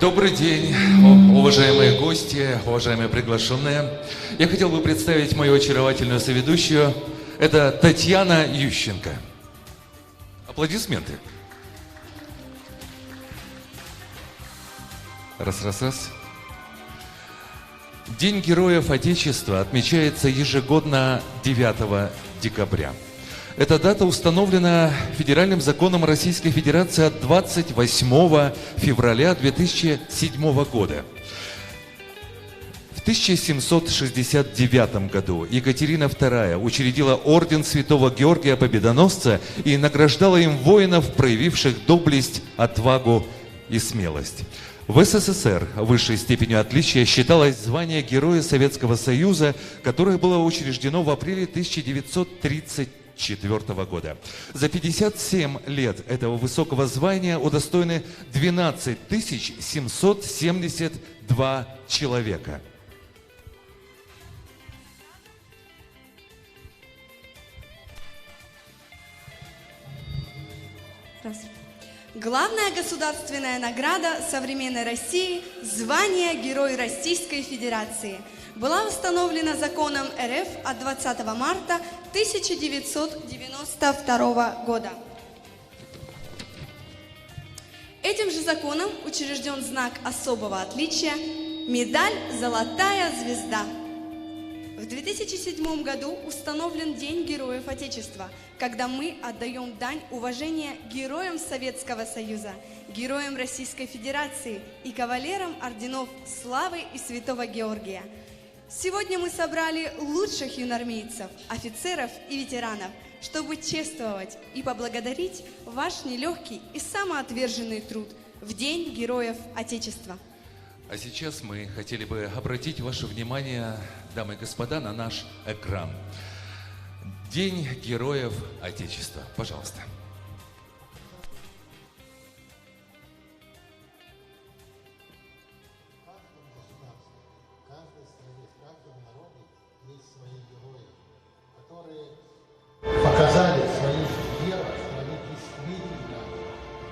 Добрый день, уважаемые гости, уважаемые приглашенные. Я хотел бы представить мою очаровательную соведущую. Это Татьяна Ющенко. Аплодисменты. Раз. День Героев Отечества отмечается ежегодно 9 декабря. Эта дата установлена Федеральным законом Российской Федерации от 28 февраля 2007 года. В 1769 году Екатерина II учредила орден Святого Георгия Победоносца и награждала им воинов, проявивших доблесть, отвагу и смелость. В СССР высшей степенью отличия считалось звание Героя Советского Союза, которое было учреждено в апреле 1934 года. За 57 лет этого высокого звания удостоены 12 772 человека. Главная государственная награда современной России – звание Герой Российской Федерации – была установлена законом РФ от 20 марта 1992 года. Этим же законом учрежден знак особого отличия – медаль «Золотая звезда». В 2007 году установлен День Героев Отечества, когда мы отдаем дань уважения героям Советского Союза, героям Российской Федерации и кавалерам орденов Славы и Святого Георгия. Сегодня мы собрали лучших юноармейцев, офицеров и ветеранов, чтобы чествовать и поблагодарить ваш нелегкий и самоотверженный труд в День Героев Отечества. А сейчас мы хотели бы обратить ваше внимание, дамы и господа, на наш экран. День Героев Отечества. Пожалуйста. В каждой стране, в каждом народе есть свои герои, которые показали свою веру, что они действительно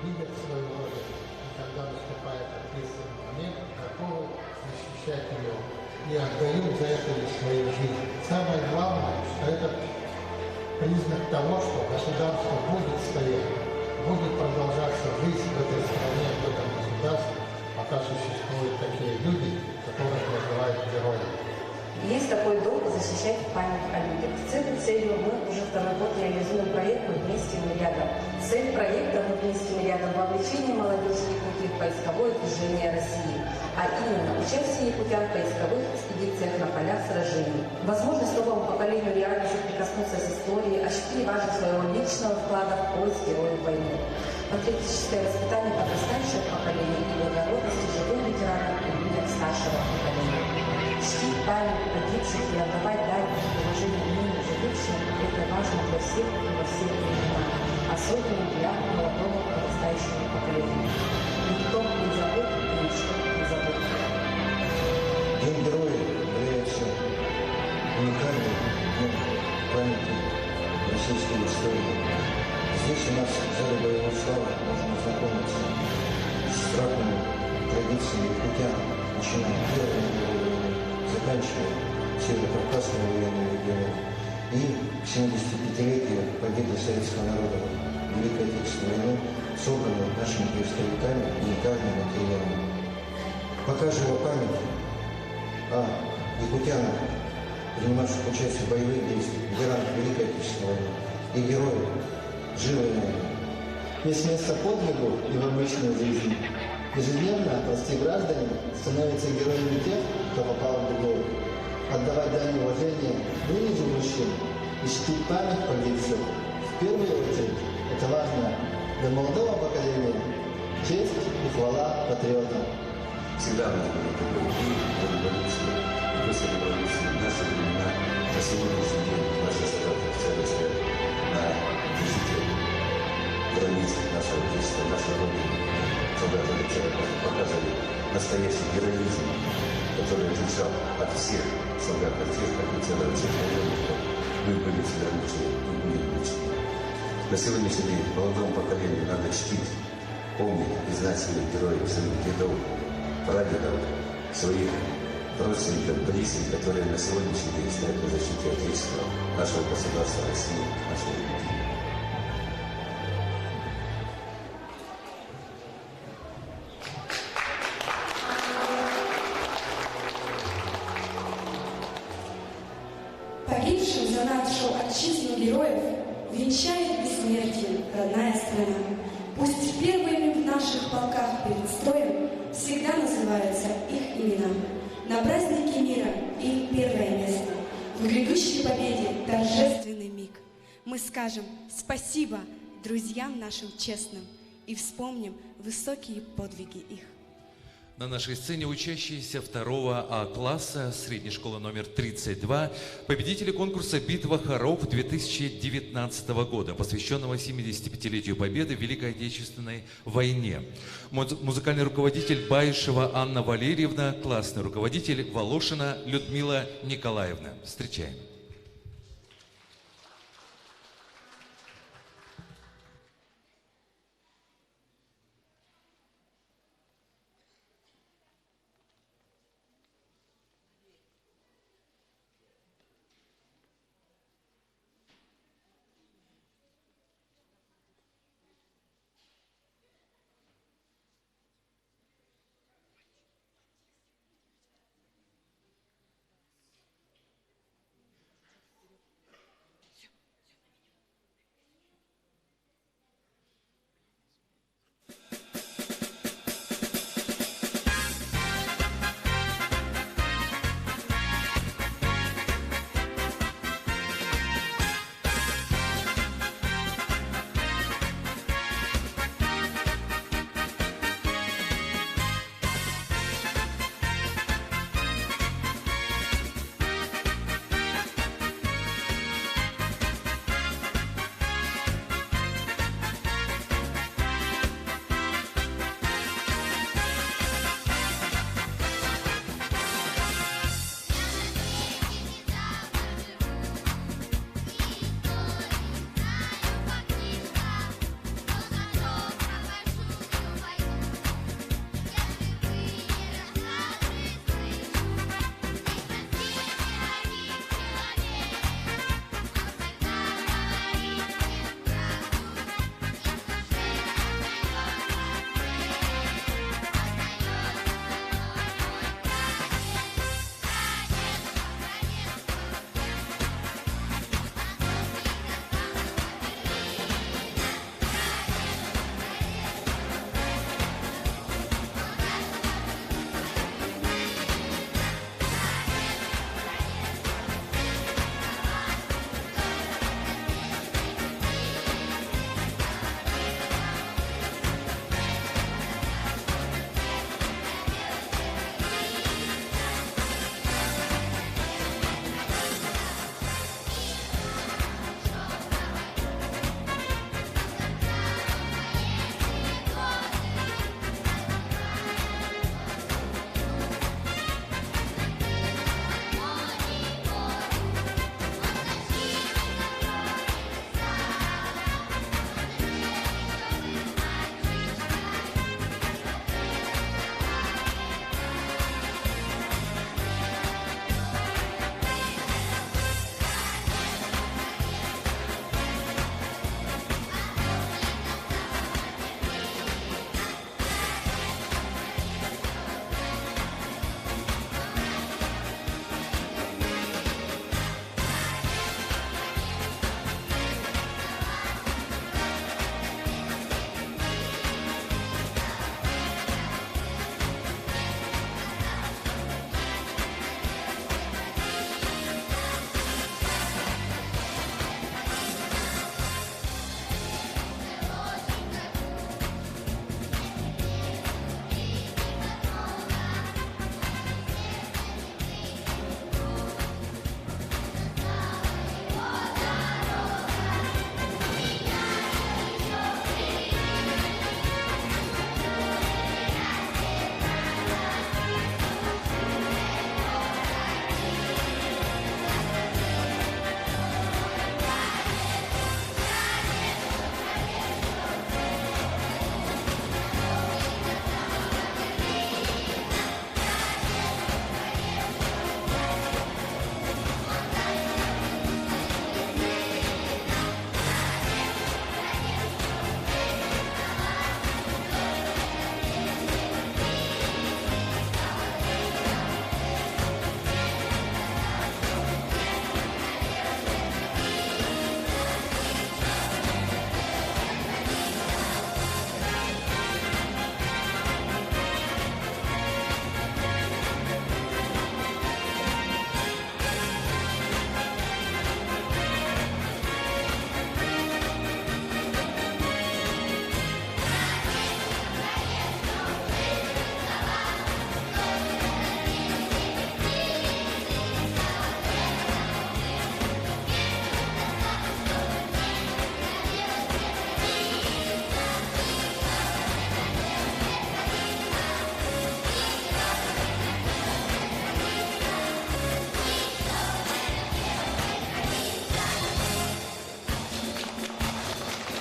любят свою родину. И когда наступает ответственный момент, готовы защищать ее и отдают за это свою жизнь. Самое главное, что это признак того, что государство будет стоять, будет продолжаться жизнь в этой стране, в этом государстве, пока существуют такие люди, которых называют героями. Есть такой долг защищать память о людях. С этой целью мы уже второй год реализуем проект «Мы вместе, мы рядом». Цель проекта «Мы вместе, мы рядом» – вовлечение молодежи Якутии в поисковое движение России, а именно участие якутян в поисковых экспедициях на полях сражений. Возможность новому поколению реально соприкоснуться с историей, ощутить важность своего личного вклада в поиск героев войны. Патриотическое воспитание подрастающего поколения и благородности живым ветеранам и людям старшего поколения. Чтить память погибших и отдавать дань уважению ныне живущим – это важно для всех и во все времена, особенно для молодого подрастающего поколения. Никто не забыл и ничто не забыл. День Героя является уникальным днем памяти российской истории. Здесь у нас в зале боевой славы можно ознакомиться с ратными традициями якутян, начиная от первого воевода, заканчивая Северо-Кавказским военным регионом и к 75-летию победы советского народа в Великой Отечественной войне собраны нашими поисковиками уникальным материалом. Пока жива память о якутянах, принимавших участие в боевых действиях, ветеранах Великой Отечественной войны и героев, живы и наверное. Есть место подвигу и в обычной жизни. Ежедневно простые граждане становятся героями тех, кто попал в беду. Отдавать дань уважения ныне живущим и чтить память погибших. В первую очередь это важно для молодого поколения. Честь и хвала патриотам. Всегда нужно быть такой революции, и после революции в наши времена, на сегодняшний день наши солдаты офицеры стоят на защите границ нашего отечества, нашей родины. Солдаты офицеры показывали настоящий героизм, который отличал от всех солдат, от всех офицеров, от всех военных. Мы были всегда лучшие и будем лучшие. На сегодняшний день молодому поколению надо чтить, помнить и знать своих героев, своих дедов, прадедов, своих родственников, близких, которые на сегодняшний день стоят на защите Отечества, нашего государства России, нашей Republiки. Погибшим за нашу отчизну героев венчает бессмертие родная страна. Пусть первыми в наших полках перед строем всегда называются их имена. На празднике мира их первое место. В грядущей победе торжественный миг. Мы скажем спасибо друзьям нашим честным и вспомним высокие подвиги их. На нашей сцене учащиеся 2 А-класса средней школы номер 32, победители конкурса «Битва хоров» 2019 года, посвященного 75-летию Победы в Великой Отечественной войне. Музыкальный руководитель Баишева Анна Валерьевна, классный руководитель Волошина Людмила Николаевна. Встречаем.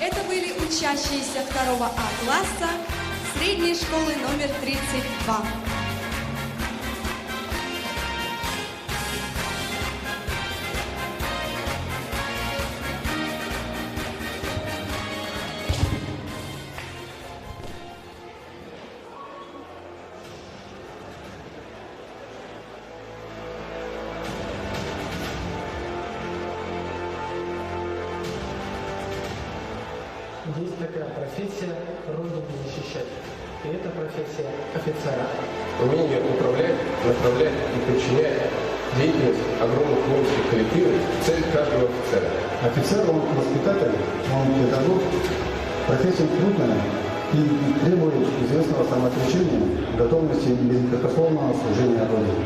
Это были учащиеся 2 А класса средней школы номер 32. Есть такая профессия Родину защищать. И это профессия офицера. Умение управлять, направлять и подчинять деятельность огромных воинских коллективов – цель каждого офицера. Офицер, он воспитатель, он педагог. Профессия трудная и требует известного самоотречения, готовности и беспрекословного служения Родине.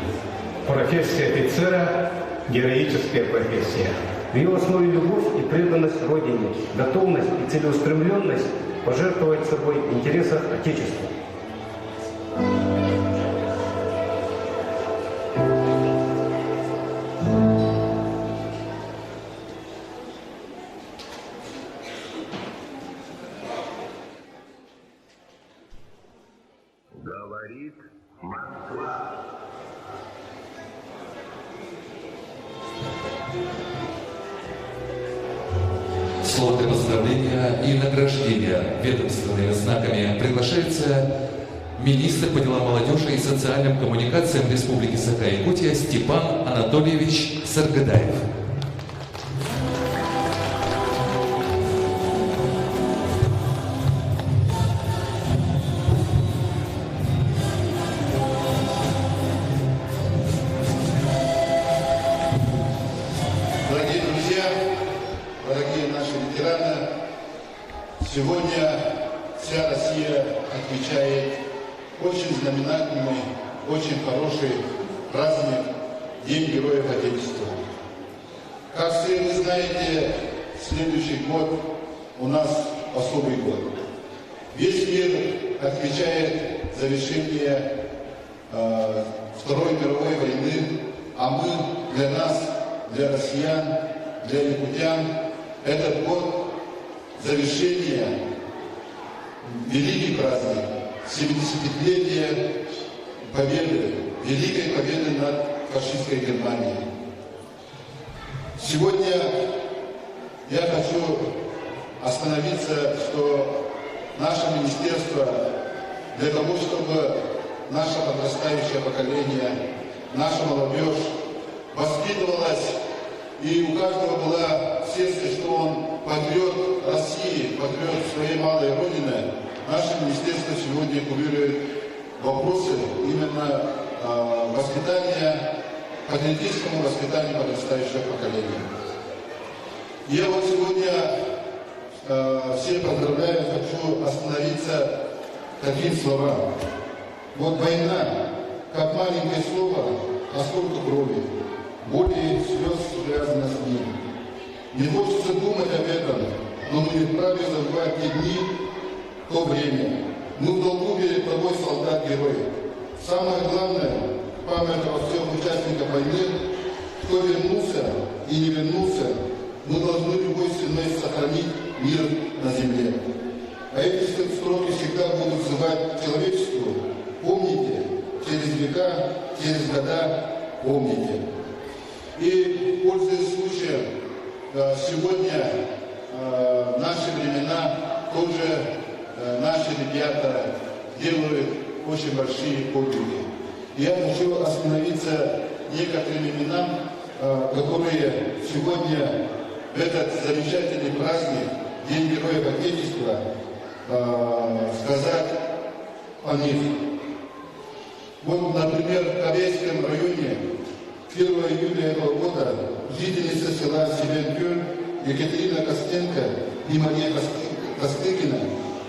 Профессия офицера – героическая профессия. В ее основе любовь и преданность Родине, готовность и целеустремленность пожертвовать собой в интересах Отечества. Говорит Москва. Слово для поздравления и награждения ведомственными знаками приглашается министр по делам молодежи и социальным коммуникациям Республики Саха-Якутия Степан Анатольевич Саргадаев. Дорогие друзья, дорогие наши ветераны, сегодня вся Россия отмечает очень знаменательный, очень хороший праздник День Героев Отечества. Как все вы знаете, следующий год у нас особый год. Весь мир отмечает завершение Второй мировой войны, а мы для нас, для россиян, для якутян, этот год завершения, великий праздник, 75-летие победы, великой победы над фашистской Германией. Сегодня я хочу остановиться, что наше министерство для того, чтобы наше подрастающее поколение, наша молодежь воспитывалась, и у каждого была в сердце, что он патриот России, патриот своей малой родины. Наше министерство сегодня курирует вопросы именно воспитания, патриотическому воспитанию подрастающего поколения. Я вот сегодня всех поздравляю, хочу остановиться таким словам. Вот война, как маленькое слово, а сколько крови, боли и слез связано с ним. Не хочется думать об этом, но мы не вправе забывать те дни, то время. Мы в долгу перед тобой, солдат-герой. Самое главное, память обо всех участниках войны, кто вернулся и не вернулся, мы должны любой ценой сохранить мир на земле. А эти строки всегда будут взывать к человечеству. Помните, через века, через года, помните. И, пользуясь случаем, сегодня, в наши времена, тоже наши ребята делают очень большие подвиги. Я хочу остановиться некоторыми именам, которые сегодня в этот замечательный праздник, День Героев Отечества, сказать о них. Вот, например, в Корейском районе 1 июля этого года жительница села Севенкёль Екатерина Костенко и Мария Костыкина,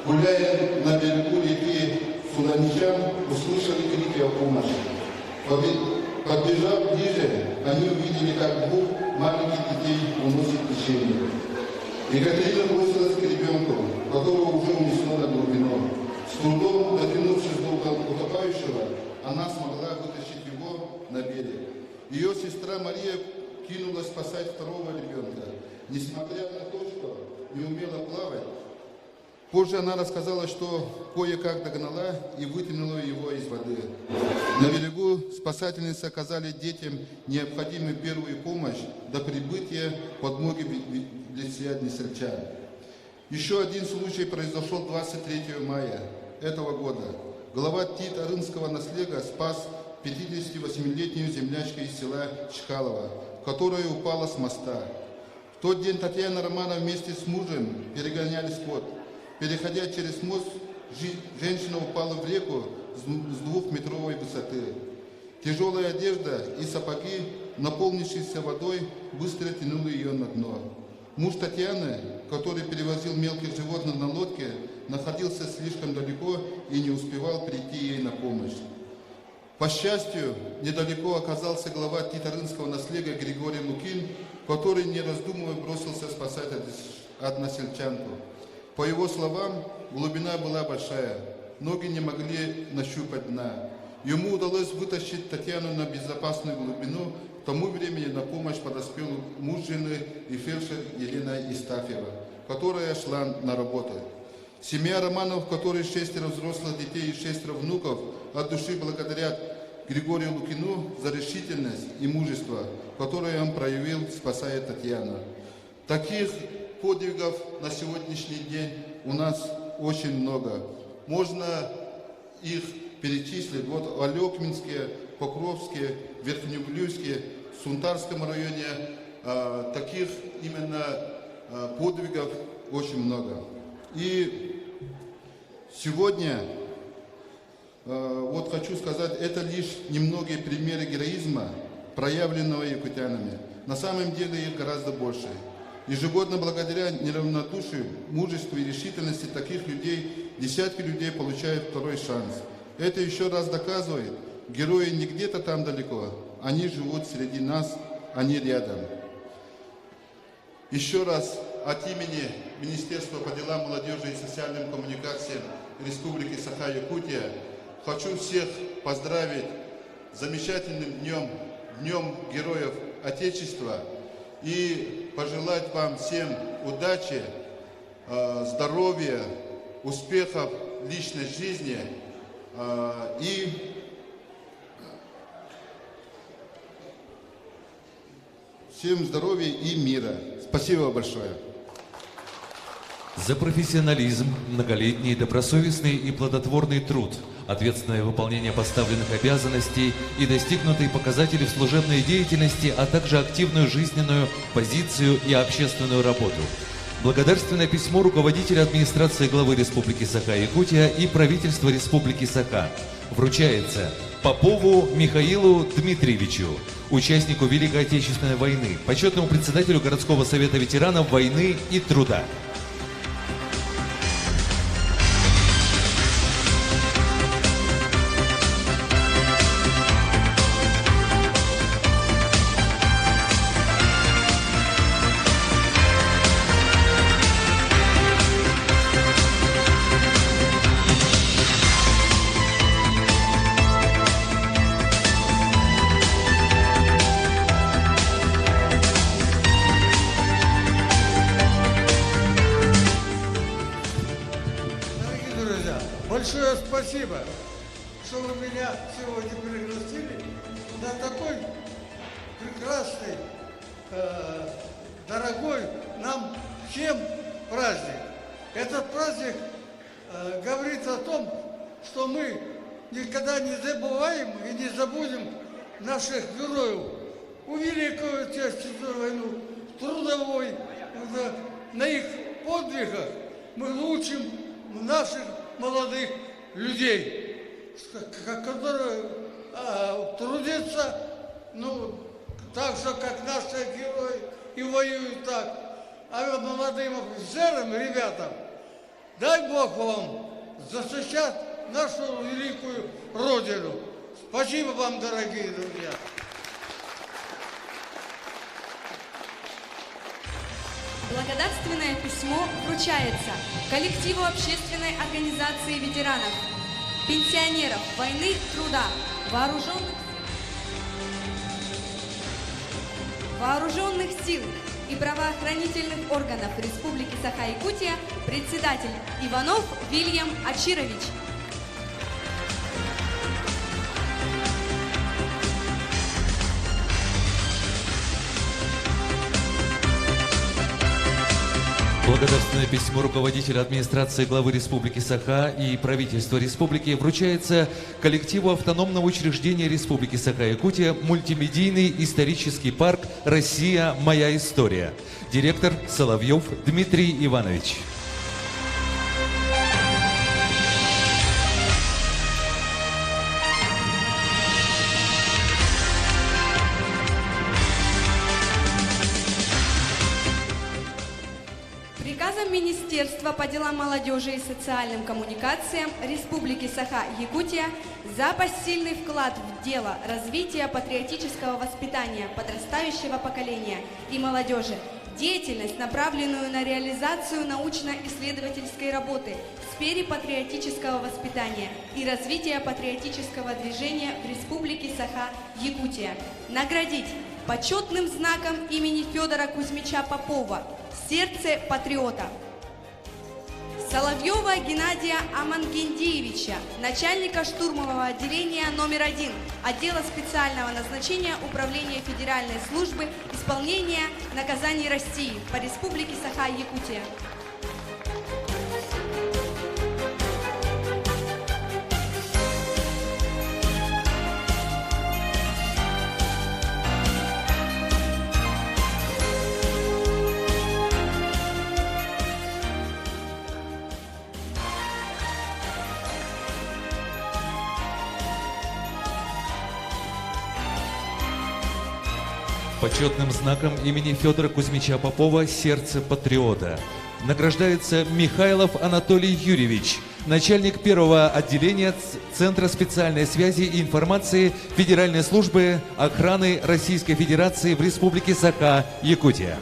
гуляя на берегу реки Суданичам, услышали крики о помощи. Подбежав ближе, они увидели, как двух маленьких детей уносит течение. Екатерина бросилась к ребенку, которого уже унесло на глубину. С трудом дотянувшись до утопающего, она смогла вытащить его на берег. Ее сестра Мария кинулась спасать второго ребенка. Несмотря на то, что не умела плавать. Позже она рассказала, что кое-как догнала и вытянула его из воды. На берегу спасательницы оказали детям необходимую первую помощь до прибытия подмоги для односельчан. Еще один случай произошел 23 мая этого года. Глава Тит-Арынского наследия спас 58-летнюю землячку из села Чкалово, которая упала с моста. В тот день Татьяна Романовна вместе с мужем перегоняли скот. Переходя через мост, женщина упала в реку с 2-метровой высоты. Тяжелая одежда и сапоги, наполнившиеся водой, быстро тянули ее на дно. Муж Татьяны, который перевозил мелких животных на лодке, находился слишком далеко и не успевал прийти ей на помощь. По счастью, недалеко оказался глава Тит-Арынского наследия Григорий Лукин, который, не раздумывая, бросился спасать односельчанку. По его словам, глубина была большая, ноги не могли нащупать дна. Ему удалось вытащить Татьяну на безопасную глубину. К тому времени на помощь подоспел муж жены и фельдшер Елена Истафьева, которая шла на работу. Семья Романов, в которой 6 взрослых детей и 6 внуков, от души благодарят Григорию Лукину за решительность и мужество, которое он проявил, спасая Татьяну. Таких подвигов на сегодняшний день у нас очень много. Можно их перечислить. Вот в Алекминске, Покровске, Верхнеуглюйске, Сунтарском районе таких именно подвигов очень много. И сегодня, вот хочу сказать, это лишь немногие примеры героизма, проявленного якутянами. На самом деле их гораздо больше. Ежегодно благодаря неравнодушию, мужеству и решительности таких людей десятки людей получают второй шанс. Это еще раз доказывает, герои не где-то там далеко, они живут среди нас, они рядом. Еще раз от имени Министерства по делам молодежи и социальным коммуникациям Республики Саха-Якутия хочу всех поздравить с замечательным днем, Днем Героев Отечества, и пожелать вам всем удачи, здоровья, успехов в личной жизни и всем здоровья и мира. Спасибо большое. За профессионализм, многолетний, добросовестный и плодотворный труд, ответственное выполнение поставленных обязанностей и достигнутые показатели в служебной деятельности, а также активную жизненную позицию и общественную работу. Благодарственное письмо руководителя администрации главы Республики Саха-Якутия и правительства Республики Саха вручается Попову Михаилу Дмитриевичу, участнику Великой Отечественной войны, почетному председателю городского совета ветеранов войны и труда. Большое спасибо, что вы меня сегодня пригласили на такой прекрасный, дорогой нам всем праздник. Этот праздник говорит о том, что мы никогда не забываем и не забудем наших героев. У Великую Отечественную войну, трудовой, на их подвигах мы учим наших молодых людей, которые трудятся, так же, как наши герои, и воюют так. А молодым офицерам, ребятам, дай Бог вам защищать нашу великую Родину. Спасибо вам, дорогие друзья. Благодарственное письмо вручается коллективу общественной организации ветеранов, пенсионеров войны, труда, вооруженных сил и правоохранительных органов Республики Саха-Якутия, председатель Иванов Вильям Ачирович. Благодарственное письмо руководителя администрации главы Республики Саха и правительства республики вручается коллективу автономного учреждения Республики Саха-Якутия «Мультимедийный исторический парк «Россия. Моя история». Директор Соловьев Дмитрий Иванович. Приказом Министерства по делам молодежи и социальным коммуникациям Республики Саха-Якутия за посильный вклад в дело развития патриотического воспитания подрастающего поколения и молодежи, деятельность, направленную на реализацию научно-исследовательской работы в сфере патриотического воспитания и развития патриотического движения в Республике Саха-Якутия, наградить почетным знаком имени Федора Кузьмича Попова «Сердце патриота» Соловьева Геннадия Амангендеевича, начальника штурмового отделения номер 1 отдела специального назначения Управления Федеральной службы исполнения наказаний России по Республике Саха-Якутия. Почетным знаком имени Федора Кузьмича Попова «Сердце патриота» награждается Михайлов Анатолий Юрьевич, начальник первого отделения Центра специальной связи и информации Федеральной службы охраны Российской Федерации в Республике Саха-Якутия.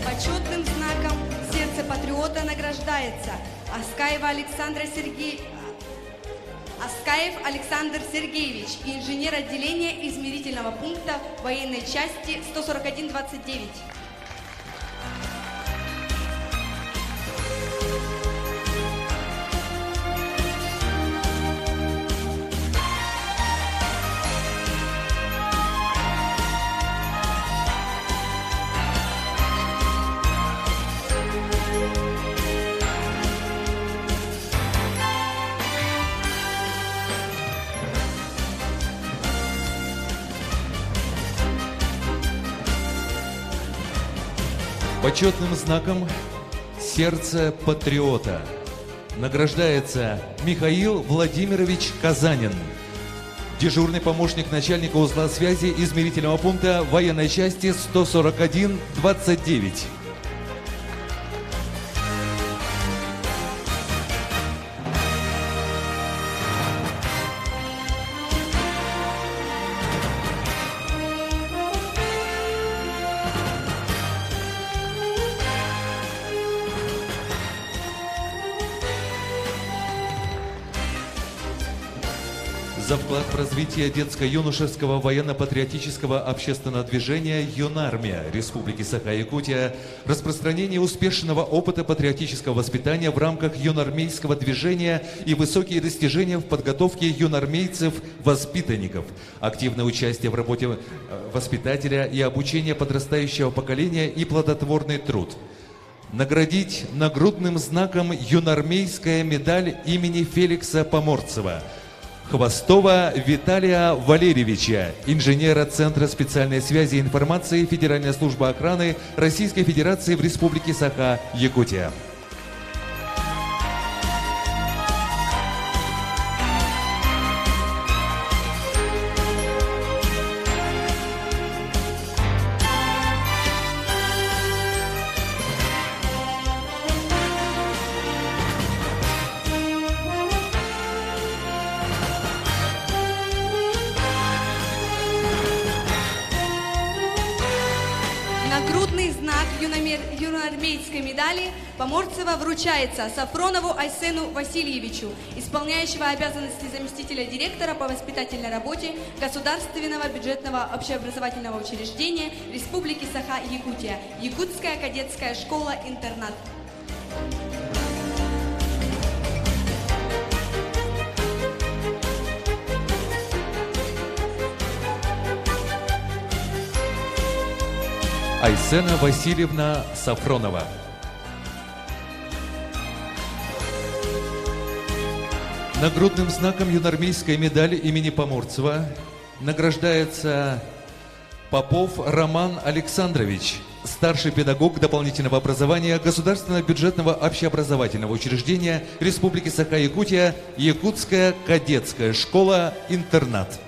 Почетным знаком «Сердце патриота» награждается Аскаев Александр Сергеевич, инженер отделения измерительного пункта военной части 141-29. Почетным знаком «Сердце патриота» награждается Михаил Владимирович Казанин, дежурный помощник начальника узла связи измерительного пункта военной части 141-29. За вклад в развитие детско-юношеского военно-патриотического общественного движения «Юнармия» Республики Саха-Якутия, распространение успешного опыта патриотического воспитания в рамках юнармейского движения и высокие достижения в подготовке юнармейцев-воспитанников, активное участие в работе воспитателя и обучение подрастающего поколения и плодотворный труд. Наградить нагрудным знаком юнармейская медаль имени Феликса Поморцева Хвостова Виталия Валерьевича, инженера Центра специальной связи и информации Федеральной службы охраны Российской Федерации в Республике Саха-Якутия. Нагрудный знак юноармейской медали Поморцева вручается Сафронову Айсену Васильевичу, исполняющего обязанности заместителя директора по воспитательной работе Государственного бюджетного общеобразовательного учреждения Республики Саха-Якутия, Якутская кадетская школа-интернат. Айсена Васильевна Сафронова. Нагрудным знаком юноармейской медали имени Поморцева награждается Попов Роман Александрович, старший педагог дополнительного образования Государственного бюджетного общеобразовательного учреждения Республики Саха-Якутия, Якутская кадетская школа-интернат.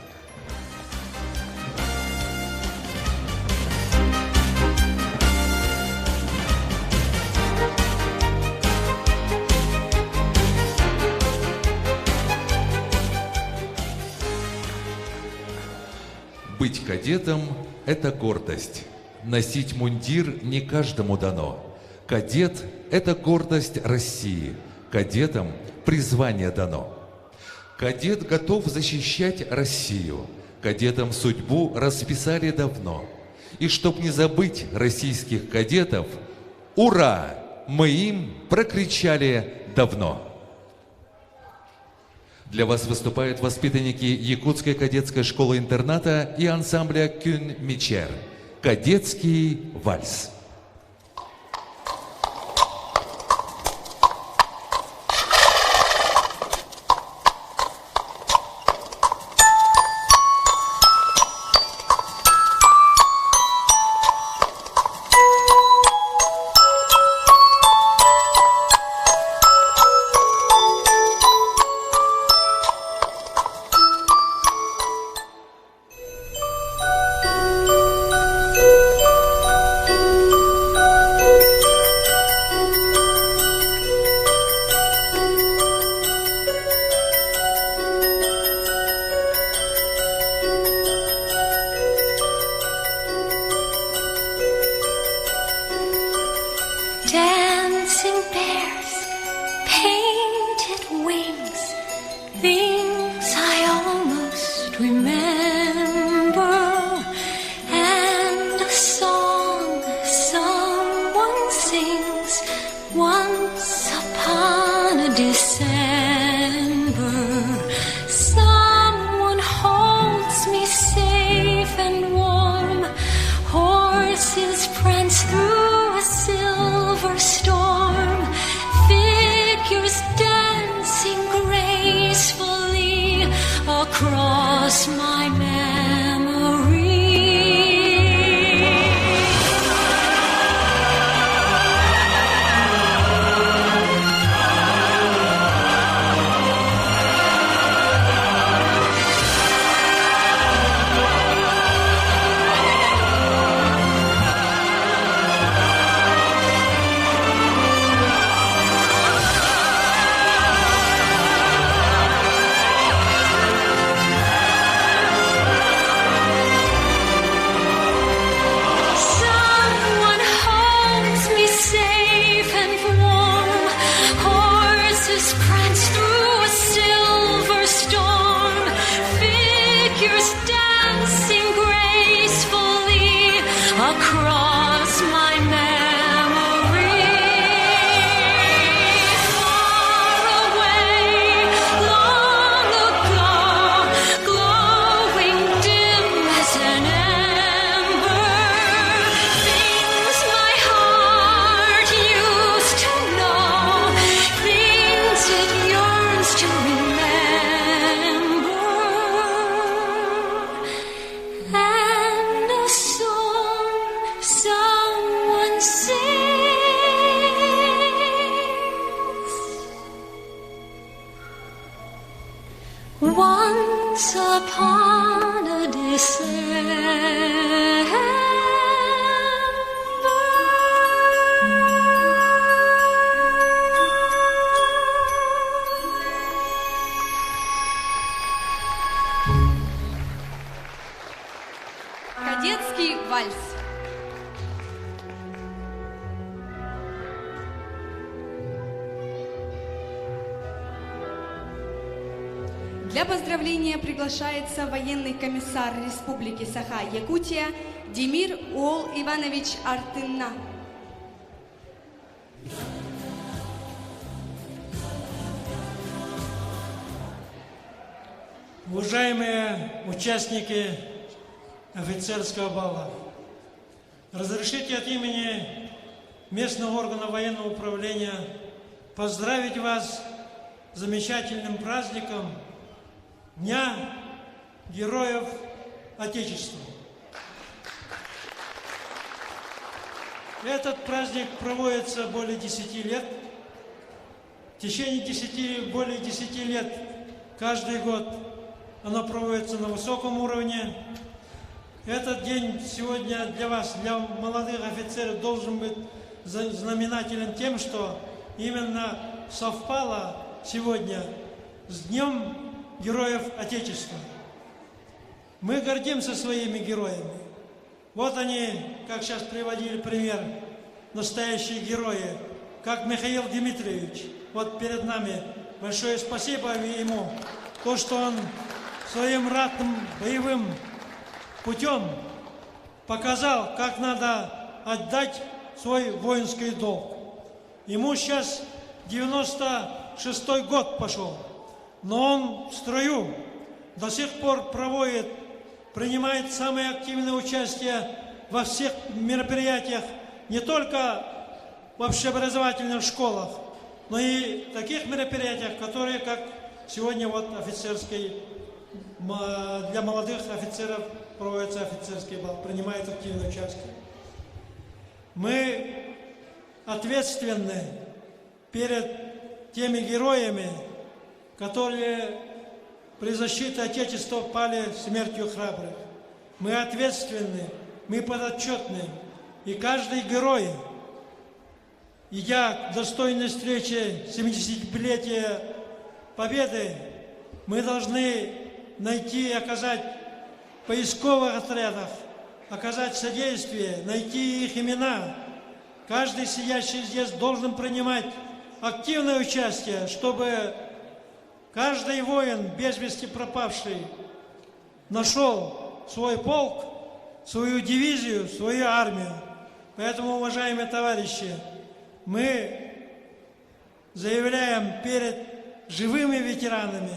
Быть кадетом – это гордость. Носить мундир не каждому дано. Кадет – это гордость России. Кадетам призвание дано. Кадет готов защищать Россию. Кадетам судьбу расписали давно. И чтоб не забыть российских кадетов, ура! Мы им прокричали давно. Для вас выступают воспитанники Якутской кадетской школы-интерната и ансамбля «Кюн Мичер». Кадетский вальс. Dancing bears, painted wings, things I almost remember, and a song someone sings once upon a December. Someone holds me safe and warm, horses prance through a silver storm, figures dancing gracefully across my memory. Someone holds me safe and warm, horses prance through a silver storm, figures dancing gracefully across my memory. Far away, long ago, glowing dim as an ember, things my heart used to know, things it yearns to remember, and a song someone sings once upon a Кадетский вальс. Для поздравления приглашается военный комиссар Республики Саха-Якутия Демир Уол Иванович Артынна. Уважаемые участники офицерского бала, разрешите от имени местного органа военного управления поздравить вас с замечательным праздником Дня Героев Отечества. Этот праздник проводится более 10 лет. В течение более 10 лет каждый год оно проводится на высоком уровне. Этот день сегодня для вас, для молодых офицеров, должен быть знаменателен тем, что именно совпало сегодня с Днем Героев Отечества. Мы гордимся своими героями. Вот они, как сейчас приводили пример, настоящие герои, как Михаил Дмитриевич. Вот перед нами большое спасибо ему, то, что он своим ратным боевым путем показал, как надо отдать свой воинский долг. Ему сейчас 96-й год пошел, но он в строю до сих пор принимает самое активное участие во всех мероприятиях, не только в общеобразовательных школах, но и таких мероприятиях, которые, как сегодня вот для молодых офицеров проводится офицерский бал, принимает активное участие. Мы ответственны перед теми героями, которые при защите Отечества пали смертью храбрых. Мы ответственны, мы подотчетны. И каждый герой, идя к достойной встрече 70-летия Победы, мы должны найти и оказать в поисковых отрядах, оказать содействие, найти их имена. Каждый сидящий здесь должен принимать активное участие, чтобы каждый воин, без вести пропавший, нашел свой полк, свою дивизию, свою армию. Поэтому, уважаемые товарищи, мы заявляем перед живыми ветеранами,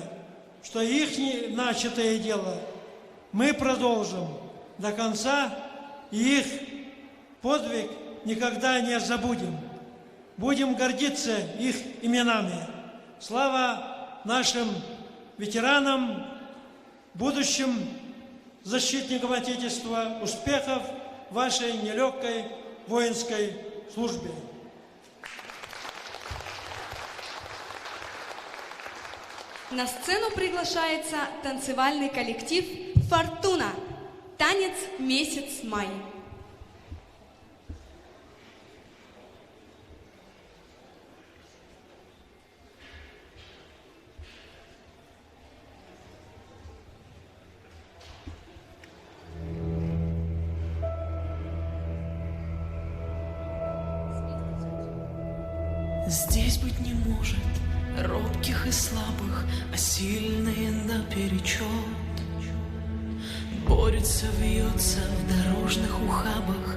что их начатое дело мы продолжим до конца, и их подвиг никогда не забудем. Будем гордиться их именами. Слава нашим ветеранам, будущим защитникам Отечества, успехов в вашей нелегкой воинской службе. На сцену приглашается танцевальный коллектив «Фортуна». Танец «Месяц май». Здесь быть не может робких и слабых, а сильные наперечет. Борется, вьется в дорожных ухабах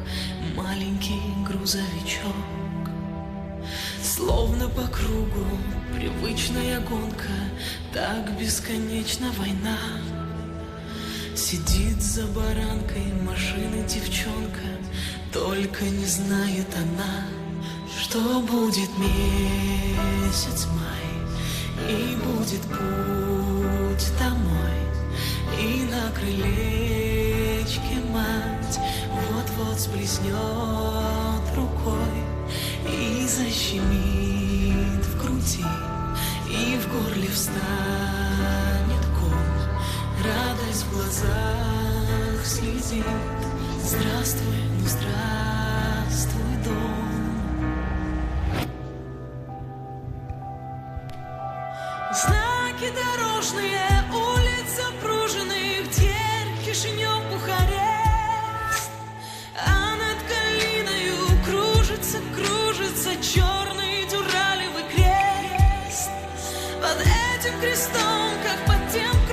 маленький грузовичок. Словно по кругу привычная гонка, так бесконечна война. Сидит за баранкой машины девчонка, только не знает она, что будет месяц май, и будет путь домой, и на крылечке мать вот-вот сплеснет рукой и защемит в груди, и в горле встанет ком, радость в глазах слезит. Здравствуй, ну здравствуй, дом. Знаки дорожные, улиц запруженных, дверь, Кишинев, Бухарест. А над Калиною кружится черный дюралевый крест. Под этим крестом, как под тем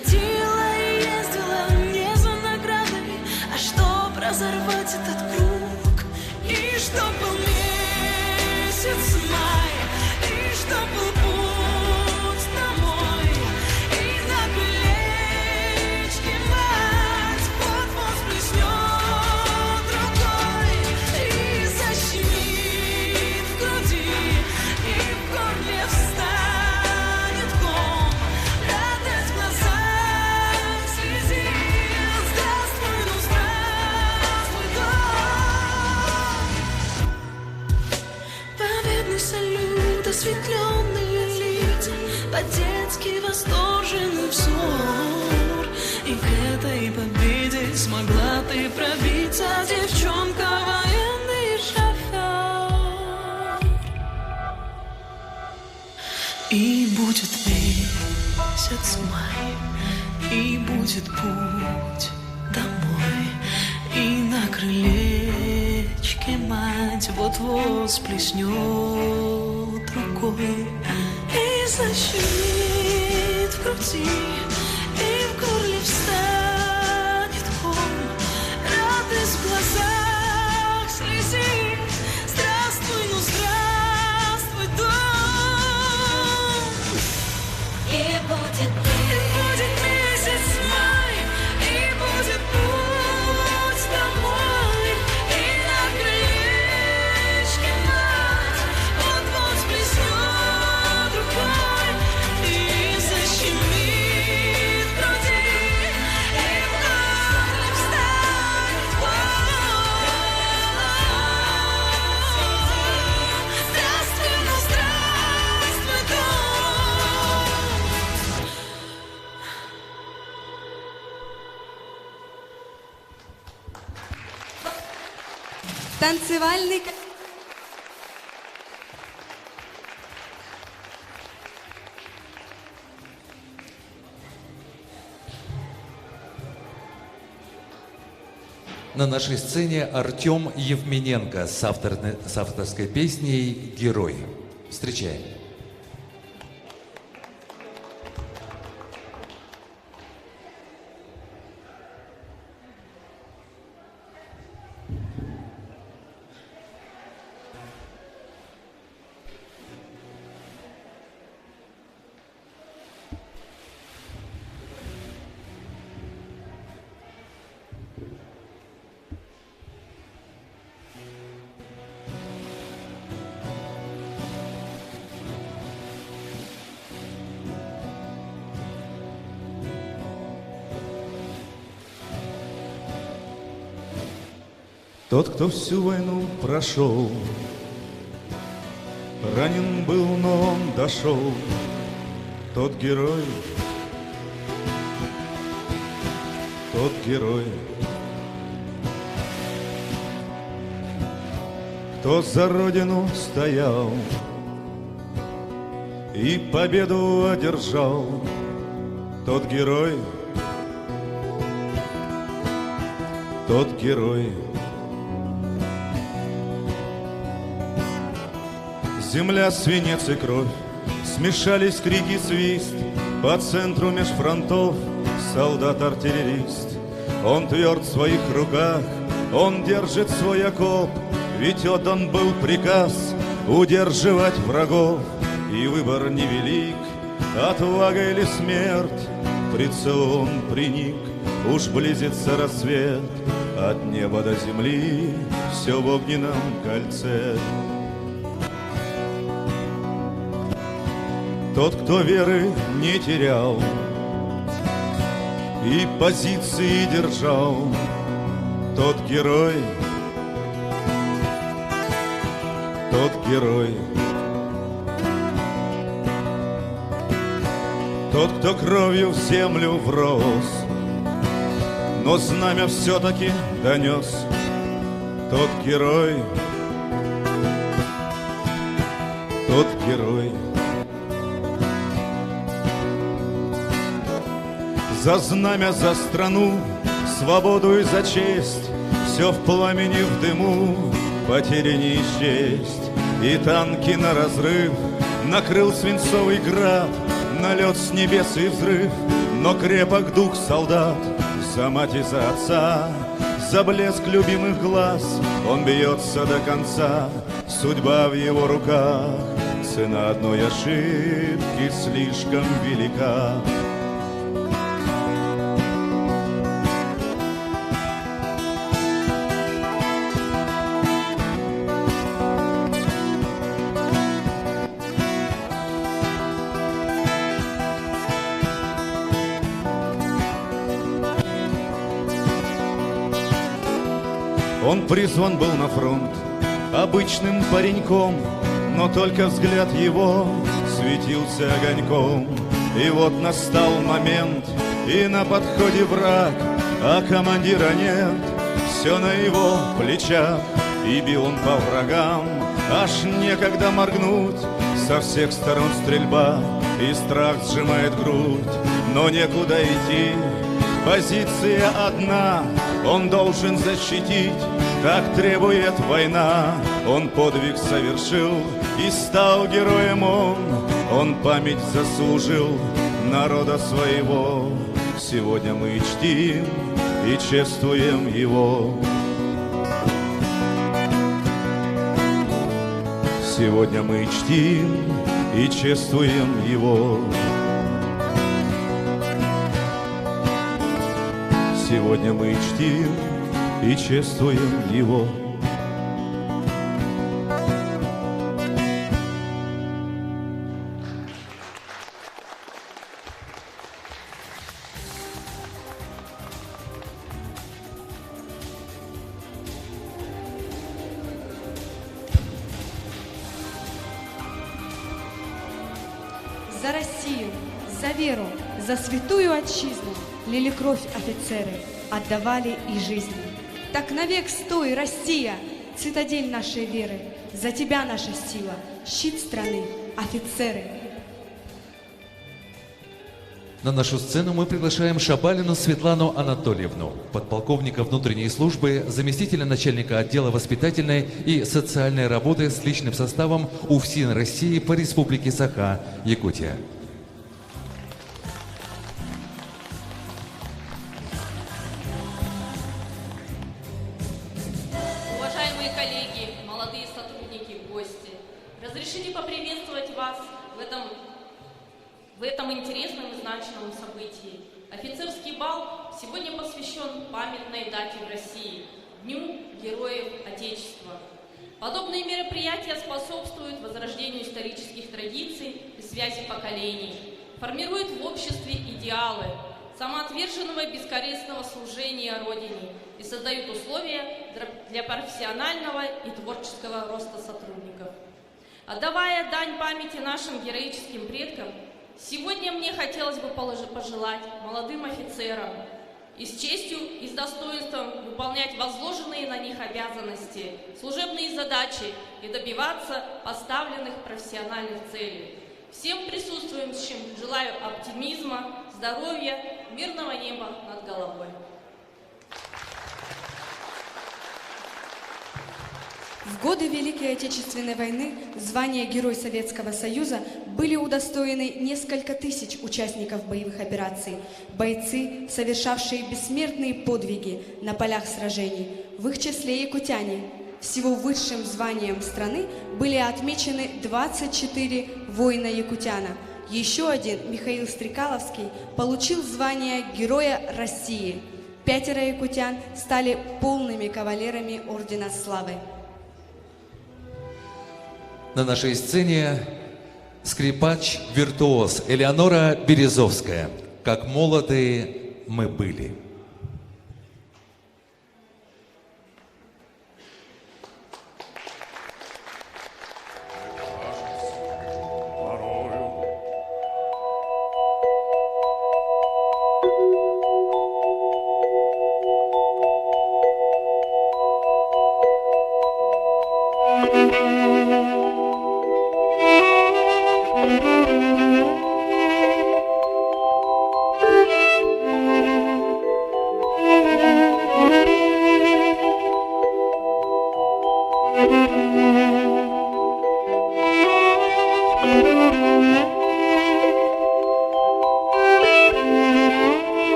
ходила и ездила не за наградой, а чтоб разорвать этот круг. И чтоб был месяц май, и чтоб был путь домой, и на крылечке мать вот-вот сплеснет рукой и защемит в груди, и в горле встанет ком, радость в глазах слезит. Здравствуй, ну здравствуй, дом. Победный салют, осветленные лица, по-детски восторженный взор. И к этой победе смогла ты пробиться, девчонка, военный шофер. И будет месяц май, и будет путь домой, и на крылечке мать вот-вот сплеснет рукой и защемит в груди, и в горле встанет ком, радость в глазах слезит. Здравствуй, ну здравствуй, дом. И будет месяц май, и будет путь домой, и на крылечке мать вот-вот сплеснет рукой и защемит в груди, и в горле встанет ком. Здравствуй, ну здравствуй, дом. Танцевальный На нашей сцене Артем Евмененко с авторской песней «Герой». Встречаем. Тот, кто всю войну прошел, ранен был, но он дошел. Тот герой, тот герой, кто за родину стоял и победу одержал. Тот герой, тот герой. Земля, свинец и кровь, смешались крики, свист. По центру меж фронтов солдат-артиллерист. Он тверд в своих руках, он держит свой окоп, ведь отдан был приказ удерживать врагов. И выбор невелик, отвага или смерть. Прицел он приник, уж близится рассвет. От неба до земли все в огненном кольце. Тот, кто веры не терял и позиции держал, тот герой, тот герой. Тот, кто кровью в землю врос, но знамя все-таки донес, тот герой, тот герой. За знамя, за страну, свободу и за честь, все в пламени, в дыму, потери не исчесть. И танки на разрыв накрыл свинцовый град, налет с небес и взрыв но крепок дух солдат за мать и за отца, за блеск любимых глаз он бьется до конца. Судьба в его руках, цена одной ошибки слишком велика. Он призван был на фронт обычным пареньком, но только взгляд его светился огоньком. И вот настал момент, и на подходе враг, а командира нет, все на его плечах. И бил он по врагам, аж некогда моргнуть, со всех сторон стрельба, и страх сжимает грудь. Но некуда идти, позиция одна, он должен защитить, так требует война. Он подвиг совершил и стал героем он память заслужил народа своего. Сегодня мы чтим и чествуем его. Сегодня мы чтим и чествуем его. Сегодня мы чтим и чествуем его. За Россию, за веру, за святую отчизну лили кровь офицеры, отдавали и жизни. Так навек стой, Россия, цитадель нашей веры. За тебя наша сила, щит страны, офицеры. На нашу сцену мы приглашаем Шабалину Светлану Анатольевну, подполковника внутренней службы, заместителя начальника отдела воспитательной и социальной работы с личным составом УФСИН России по Республике Саха, Якутия. Уважаемые коллеги, молодые сотрудники, гости, разрешите поприветствовать вас в этом интересном и значимом событии. Офицерский бал сегодня посвящен памятной дате в России – Дню Героев Отечества. Подобные мероприятия способствуют возрождению исторических традиций и связи поколений, формируют в обществе идеалы самоотверженного и бескорыстного служения Родине и создают условия для профессионального и творческого роста сотрудников. Отдавая дань памяти нашим героическим предкам, сегодня мне хотелось бы пожелать молодым офицерам и с честью и с достоинством выполнять возложенные на них обязанности, служебные задачи и добиваться поставленных профессиональных целей. Всем присутствующим желаю оптимизма, здоровья, мирного неба над головой. В годы Великой Отечественной войны звания Герой Советского Союза были удостоены несколько тысяч участников боевых операций, бойцы, совершавшие бессмертные подвиги на полях сражений, в их числе якутяне. Всего высшим званием страны были отмечены 24 воина-якутяна. Еще один, Михаил Стрекаловский, получил звание Героя России. 5 якутян стали полными кавалерами Ордена Славы. На нашей сцене скрипач-виртуоз Элеонора Березовская. «Как молоды мы были».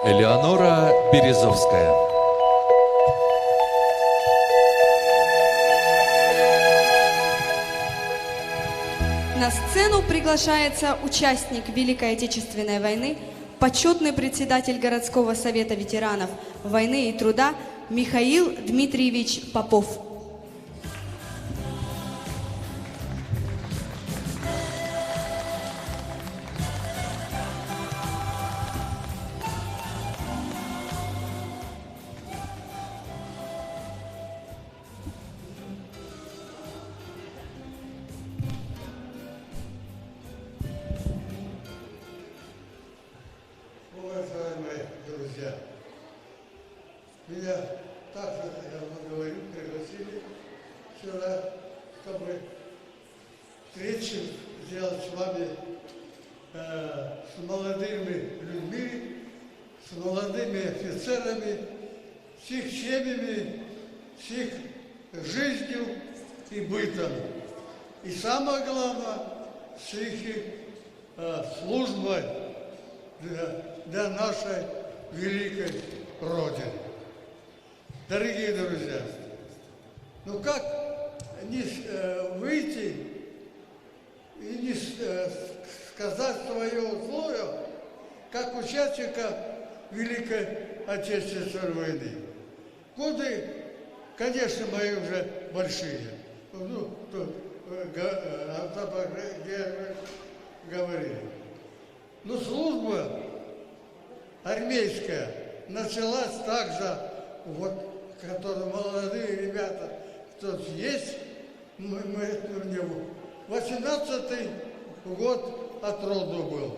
Элеонора Березовская. На сцену приглашается участник Великой Отечественной войны, почетный председатель городского совета ветеранов войны и труда Михаил Дмитриевич Попов. Уважаемые друзья, меня также, я говорю, пригласили сюда, чтобы встречу сделать с вами, с молодыми людьми, с молодыми офицерами, с их семьями, с их жизнью и бытом. И самое главное, с их службой для нашей великой Родины. Дорогие друзья, ну как не выйти и не сказать свое условие, как участника Великой Отечественной войны. Годы, конечно, мои уже большие. Ну, говорили. Но служба армейская началась также, вот, которые молодые ребята, кто есть, мы в него. 18-й год от роду был.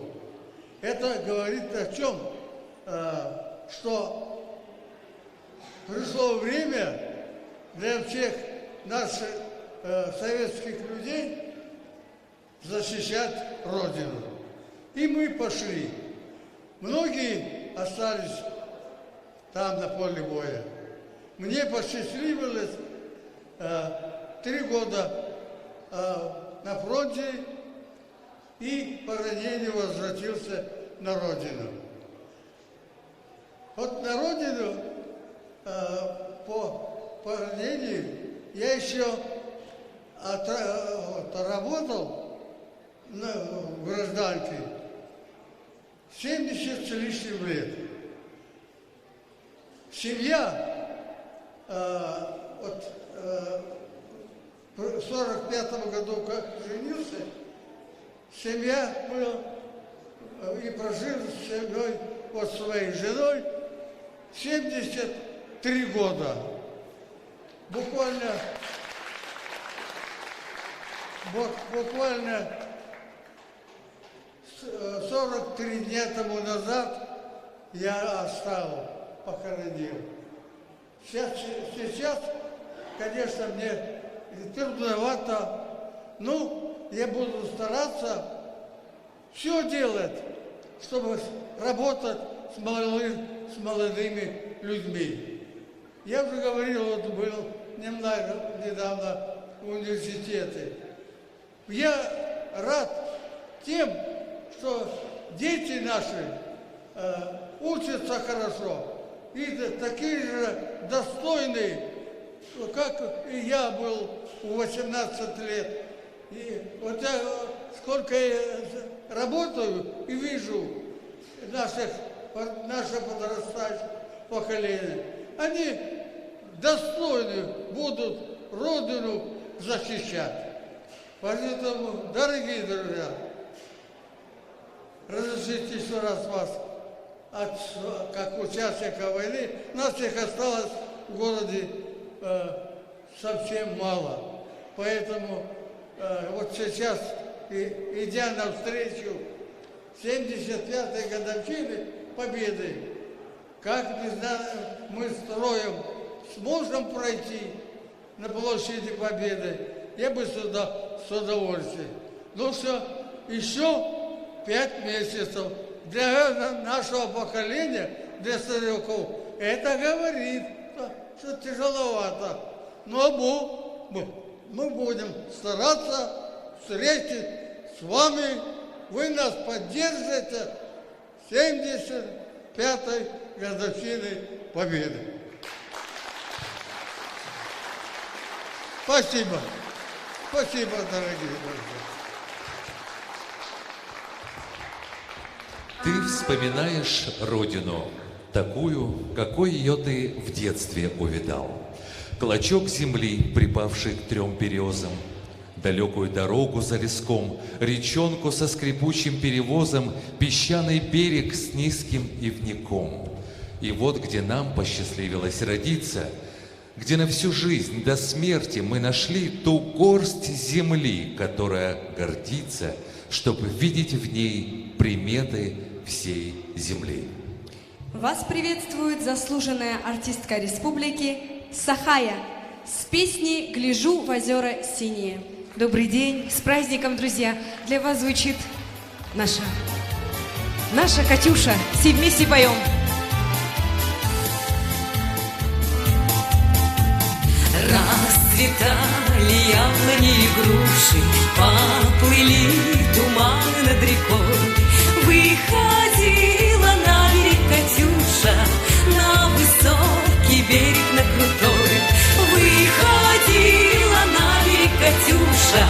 Это говорит о чем? Что пришло время для всех наших советских людей защищать Родину. И мы пошли. Многие остались там на поле боя. Мне посчастливилось 3 года на фронте и по ранению возвратился на родину. Вот на родину по ранению я еще работал в гражданке 70 с лишним лет. Семья вот в 45 году, как женился, семья была и прожил с семьей, вот своей женой 73 года. Буквально 43 дня тому назад я оставил, похоронил. Сейчас, конечно, мне трудновато, но я буду стараться все делать, чтобы работать с молодыми людьми. Я уже говорил, вот был недавно в университете. Я рад тем, что дети наши учатся хорошо и такие же достойные, как и я был в 18 лет. И вот я сколько я работаю и вижу наше подрастающее поколение, они достойны будут Родину защищать. Поэтому, дорогие друзья, разрешите еще раз вас, как участника войны, нас всех осталось в городе совсем мало. Поэтому вот сейчас, идя навстречу 75-й годовщине Победы, как не знаю, мы строим, сможем пройти на площади Победы, я бы сюда с удовольствием. Ну что, еще 5 месяцев для нашего поколения, для стариков, это говорит, что тяжеловато. Но мы будем стараться встретить с вами, вы нас поддержите 75-й годовщины Победы. Спасибо. Спасибо, дорогие друзья. Ты вспоминаешь родину, такую, какой ее ты в детстве увидал. Клочок земли, припавший к 3 березам, далекую дорогу за леском, речонку со скрипучим перевозом, песчаный берег с низким ивняком. И вот где нам посчастливилось родиться, где на всю жизнь до смерти мы нашли ту горсть земли, которая гордится, чтобы видеть в ней приметы всей земли. Вас приветствует заслуженная артистка республики Сахая с песней «Гляжу в озера синие». Добрый день, с праздником, друзья! Для вас звучит наша Катюша. Все вместе поем. Расцветали яблони и груши, поплыли туманы над рекой. Выходила на берег Катюша, на высокий берег, на крутой. Выходила на берег Катюша,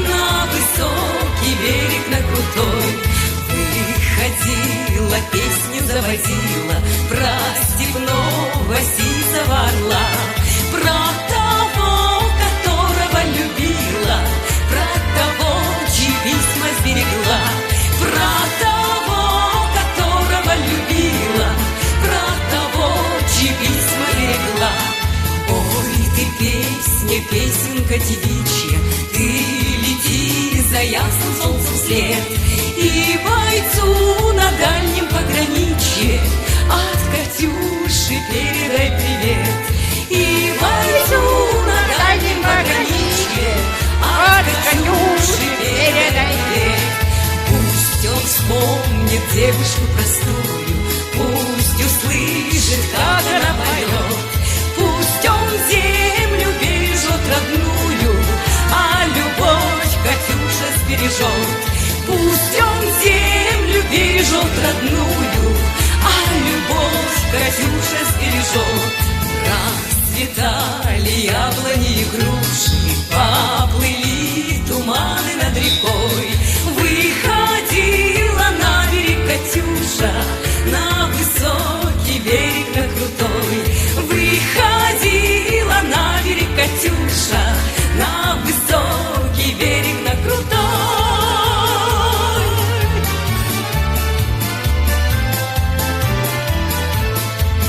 на высокий берег, на крутой. Выходила, песню заводила про степного сизого орла, про того, которого любила, про того, чьи письма сберегла, про того, которого любила, про того, чьи письма берегла. Ой, ты песня, песенка девичья, ты лети за ясным солнцем вслед, и бойцу на дальнем пограничье от Катюши передай привет. И бойцу на дальнем пограничье от Катюши передай привет. Пусть он вспомнит девушку простую, пусть услышит, как она поет. Пусть он землю бережет родную, а любовь Катюша сбережет. Пусть он землю бережет родную, а любовь Катюша сбережет. Расцветали яблони и груши, поплыли туманы над рекой. Выходила на берег Катюша, на высокий берег, на крутой. Выходила на берег Катюша, на высокий берег, на крутой.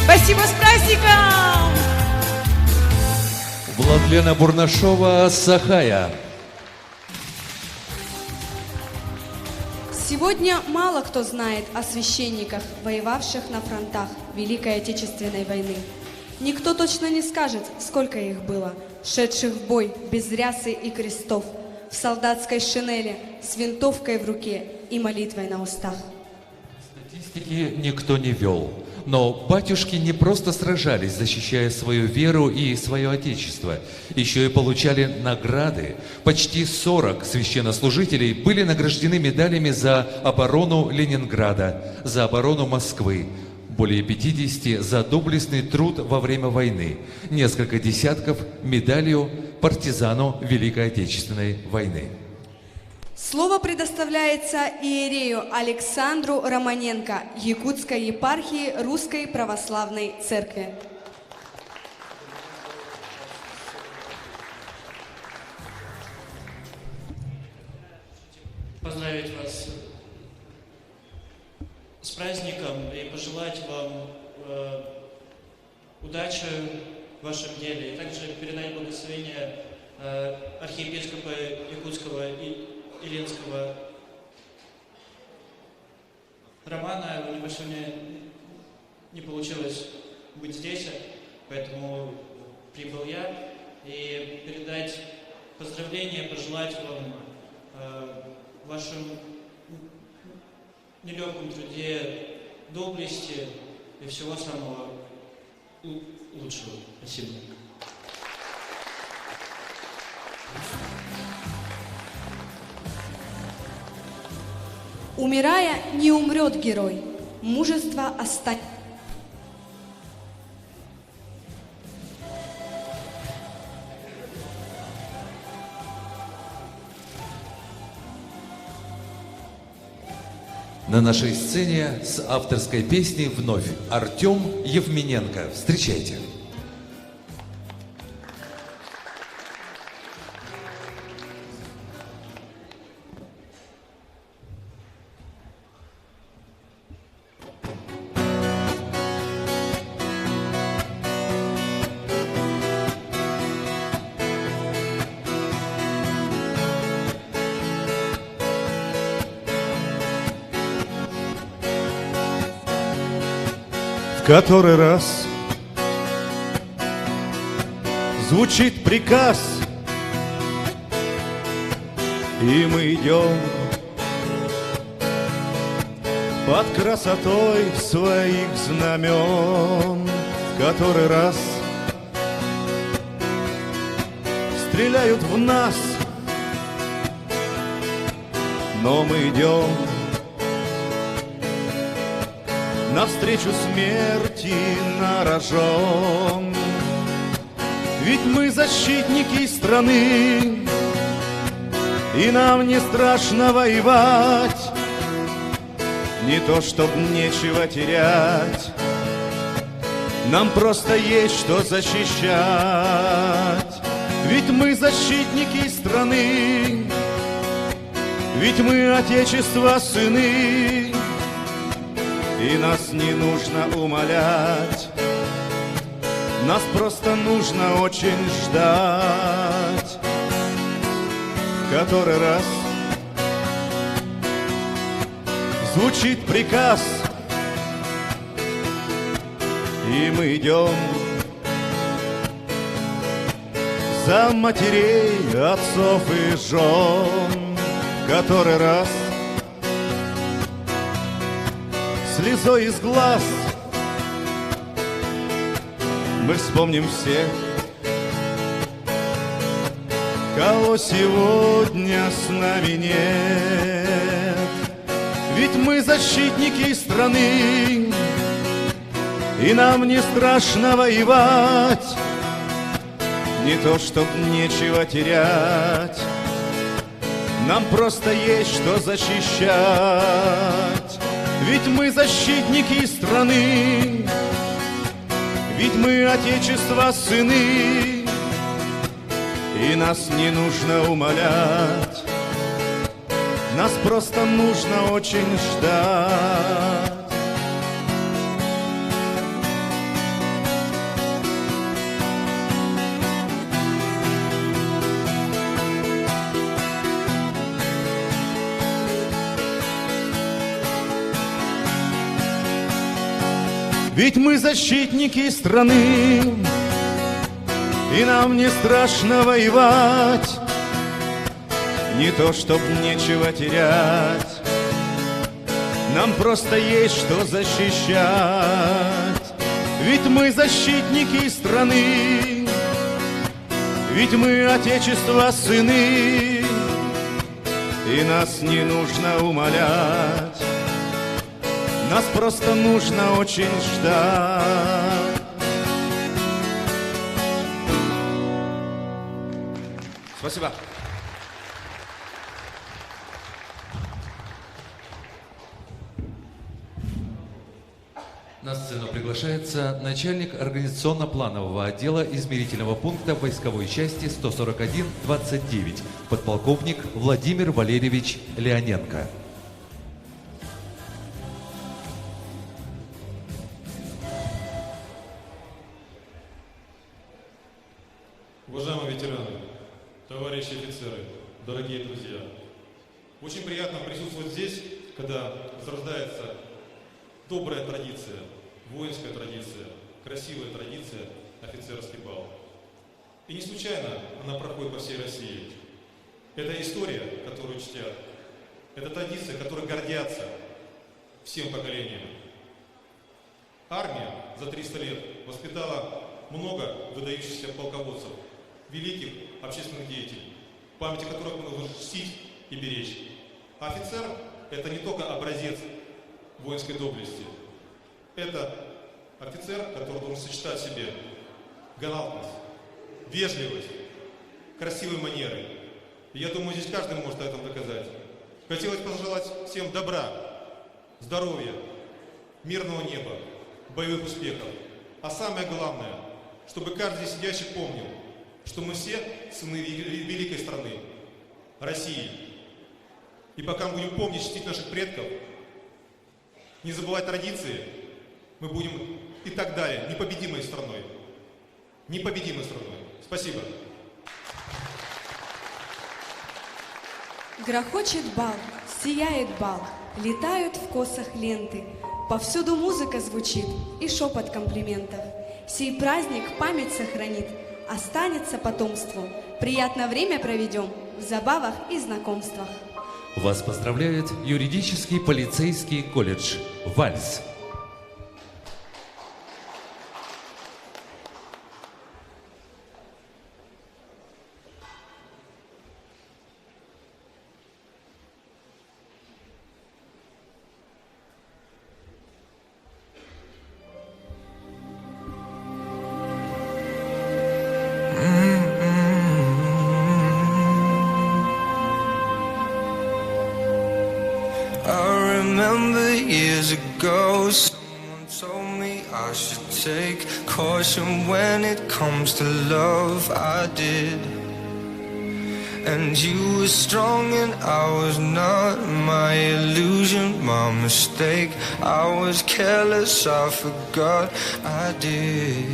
Спасибо, с праздником! Владлена Бурнашова, Сахая. Сегодня мало кто знает о священниках, воевавших на фронтах Великой Отечественной войны. Никто точно не скажет, сколько их было, шедших в бой без рясы и крестов, в солдатской шинели, с винтовкой в руке и молитвой на устах. Статистики никто не вел. Но батюшки не просто сражались, защищая свою веру и свое отечество, еще и получали награды. Почти 40 священнослужителей были награждены медалями за оборону Ленинграда, за оборону Москвы, более 50 за доблестный труд во время войны, несколько десятков медалью партизану Великой Отечественной войны. Слово предоставляется иерею Александру Романенко, Якутской епархии Русской Православной Церкви. Поздравить вас с праздником и пожелать вам удачи в вашем деле. И также передать благословение архиепископа Якутского русского и ленского романа. У него сегодня не получилось быть здесь, поэтому прибыл я. И передать поздравления, пожелать вам в вашем нелегком труде доблести и всего самого лучшего. Спасибо. Умирая, не умрет герой, мужество останется. На нашей сцене с авторской песней вновь Артем Евмененко. Встречайте. В который раз звучит приказ, и мы идем под красотой своих знамен. В который раз стреляют в нас, но мы идем навстречу смерти на рожон. Ведь мы защитники страны, и нам не страшно воевать. Не то, чтоб нечего терять, нам просто есть что защищать. Ведь мы защитники страны, ведь мы Отечества сыны, и нас не нужно умолять, нас просто нужно очень ждать. В который раз звучит приказ, и мы идем за матерей, отцов и жен. В который раз слезой из глаз мы вспомним всех, кого сегодня с нами нет. Ведь мы защитники страны, и нам не страшно воевать. Не то, чтоб нечего терять, нам просто есть что защищать. Ведь мы защитники страны, ведь мы Отечества сыны, и нас не нужно умолять, нас просто нужно очень ждать. Ведь мы защитники страны, и нам не страшно воевать. Не то, чтоб нечего терять, нам просто есть что защищать. Ведь мы защитники страны, ведь мы Отечества сыны, и нас не нужно умолять, нас просто нужно очень ждать. Спасибо. На сцену приглашается начальник организационно-планового отдела измерительного пункта войсковой части 141-29, подполковник Владимир Валерьевич Леоненко. Уважаемые ветераны, товарищи офицеры, дорогие друзья! Очень приятно присутствовать здесь, когда возрождается добрая традиция, воинская традиция, красивая традиция, офицерский бал. И не случайно она проходит по всей России. Это история, которую чтят. Это традиция, которой гордятся всем поколениям. Армия за 300 лет воспитала много выдающихся полководцев, великих общественных деятелей, память о которых мы должны чтить и беречь. А офицер – это не только образец воинской доблести. Это офицер, который должен сочетать в себе галантность, вежливость, красивые манеры. И я думаю, здесь каждый может это доказать. Хотелось пожелать всем добра, здоровья, мирного неба, боевых успехов. А самое главное, чтобы каждый сидящий помнил, что мы все сыны великой страны, России. И пока мы будем помнить, чтить наших предков, не забывать традиции, мы будем и так далее непобедимой страной. Непобедимой страной. Спасибо. Грохочет бал, сияет бал, летают в косах ленты. Повсюду музыка звучит и шепот комплиментов. Сей праздник память сохранит, останется потомству. Приятное время проведем в забавах и знакомствах. Вас поздравляет юридический полицейский колледж «Вальс». I remember years ago, someone told me I should take caution when it comes to love. I did. And you were strong and I was not. My illusion, my mistake. I was careless, I forgot I did.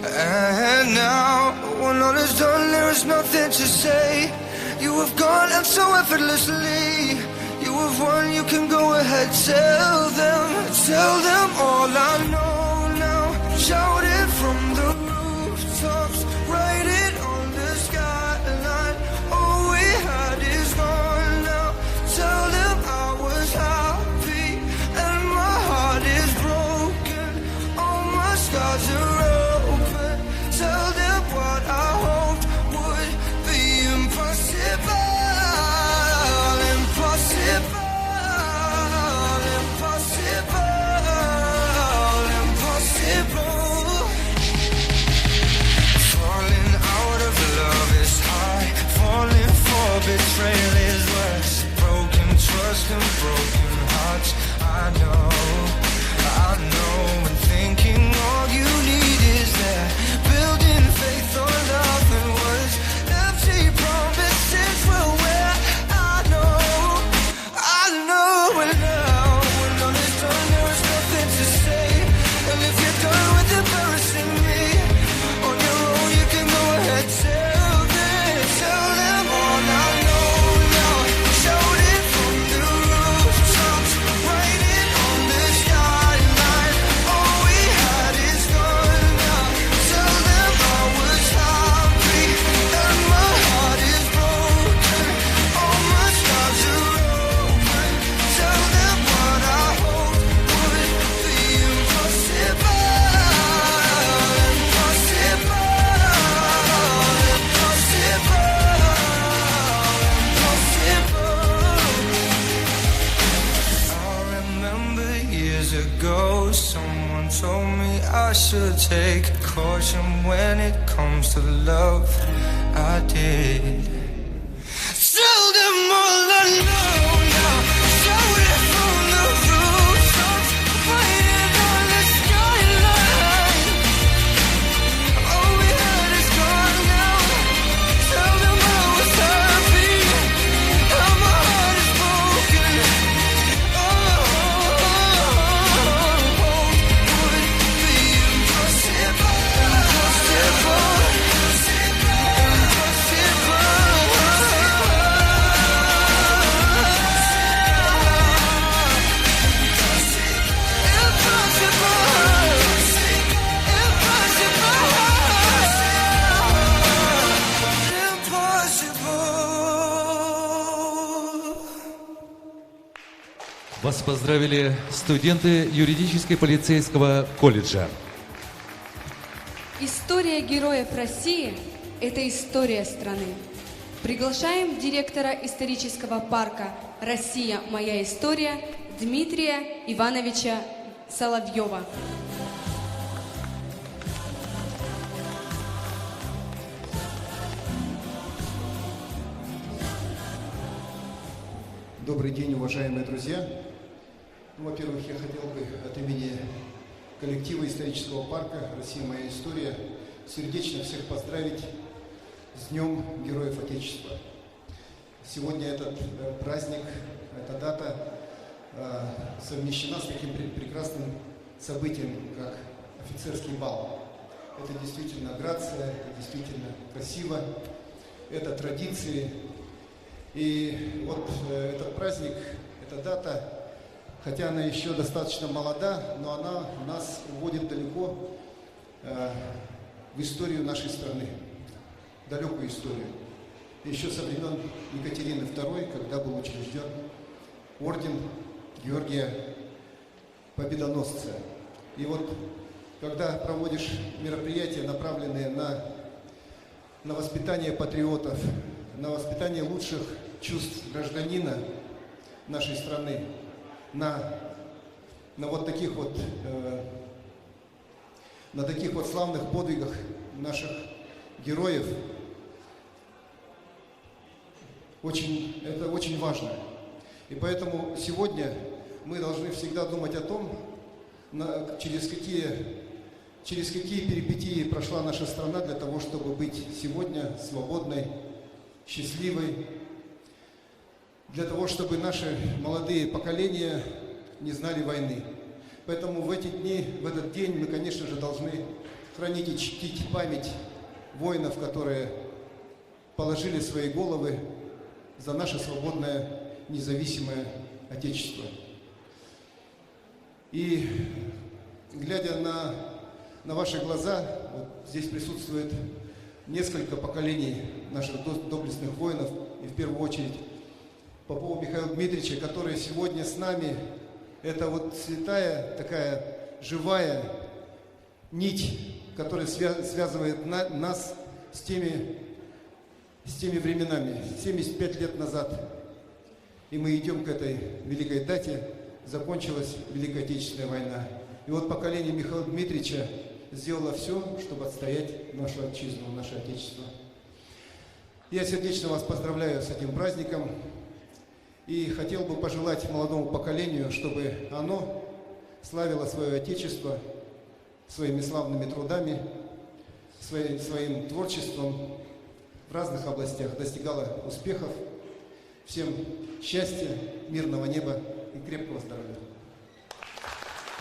And now, when all is done, there is nothing to say. You have gone and so effortlessly. You have won, you can go ahead, tell them all I know now. Shout it from the rooftops, write it on the skyline. All we had is gone now. Tell them I was happy and my heart is broken. All my scars are open. Tell them what I hoped would be impossible. Betrayal is worse. Broken trust and broken hearts. I know. And thinking all you need is that. Building faith on nothing was empty promises. Well, where I know. And now, when all is done, there is nothing to say. And if you're done with embarrassing me on your own, you can go ahead, tell them all I know now. Shout it from the rooftops, write it on the skyline. All we had is gone now. Tell them I was happy and my heart is broken. All my scars are open. Tell them what I hoped would be impossible. Ago, someone told me I should take caution when it comes to love. I did. Tell them all I know now. Shout it from the rooftops, write it on the skyline. All we had is gone now. Tell them I was happy and my heart is broken. Impossible. Вас поздравили студенты юридической полицейского колледжа. История героев России – это история страны. Приглашаем директора исторического парка «Россия. Моя история» Дмитрия Ивановича Соловьева. Добрый день, уважаемые друзья. Во-первых, я хотел бы от имени коллектива исторического парка «Россия. Моя история» сердечно всех поздравить с Днем Героев Отечества. Сегодня этот праздник, эта дата совмещена с таким прекрасным событием, как офицерский бал. Это действительно грация, это действительно красиво, это традиции. И вот этот праздник, эта дата, хотя она еще достаточно молода, но она нас уводит далеко в историю нашей страны, далекую историю. Еще со времен Екатерины II, когда был учрежден орден Георгия Победоносца. И вот, когда проводишь мероприятия, направленные на воспитание патриотов, на воспитание лучших чувств гражданина нашей страны, на вот таких вот, на таких вот славных подвигах наших героев, это очень важно. И поэтому сегодня мы должны всегда думать о том, через какие перипетии прошла наша страна для того, чтобы быть сегодня свободной, счастливой, для того, чтобы наши молодые поколения не знали войны. Поэтому в эти дни, в этот день мы, конечно же, должны хранить и чтить память воинов, которые положили свои головы за наше свободное, независимое Отечество. И глядя на ваши глаза, вот здесь присутствует несколько поколений наших доблестных воинов, и в первую очередь Попова Михаила Дмитриевича, который сегодня с нами. Это вот святая, такая живая нить, которая связывает нас с теми временами. 75 лет назад, и мы идем к этой великой дате, закончилась Великая Отечественная война. И вот поколение Михаила Дмитриевича сделало все, чтобы отстоять нашу отчизну, наше Отечество. Я сердечно вас поздравляю с этим праздником и хотел бы пожелать молодому поколению, чтобы оно славило свое Отечество своими славными трудами, своим творчеством в разных областях, достигало успехов. Всем счастья, мирного неба и крепкого здоровья.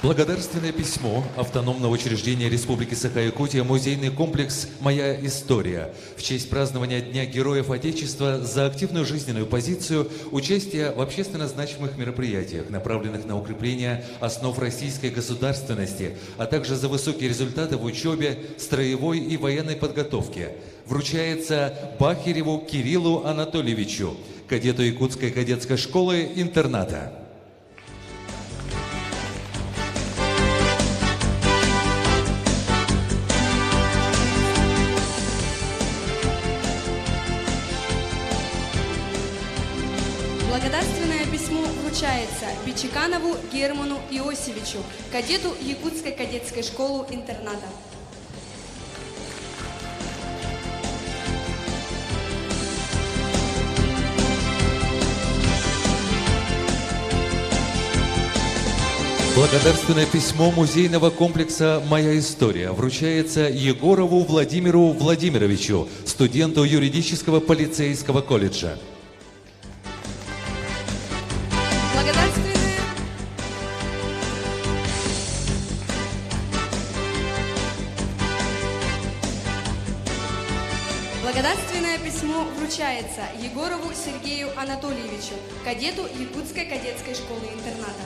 Благодарственное письмо автономного учреждения Республики Саха-Якутия «Музейный комплекс «Моя история» в честь празднования Дня Героев Отечества за активную жизненную позицию, участие в общественно значимых мероприятиях, направленных на укрепление основ российской государственности, а также за высокие результаты в учебе, строевой и военной подготовке, вручается Бахиреву Кириллу Анатольевичу, кадету Якутской кадетской школы-интерната. Благодарственное письмо вручается Бичеканову Герману Иосифовичу, кадету Якутской кадетской школы-интерната. Благодарственное письмо музейного комплекса «Моя история» вручается Егорову Владимиру Владимировичу, студенту юридического полицейского колледжа. Благодарственное письмо вручается Егорову Сергею Анатольевичу, кадету Якутской кадетской школы-интерната.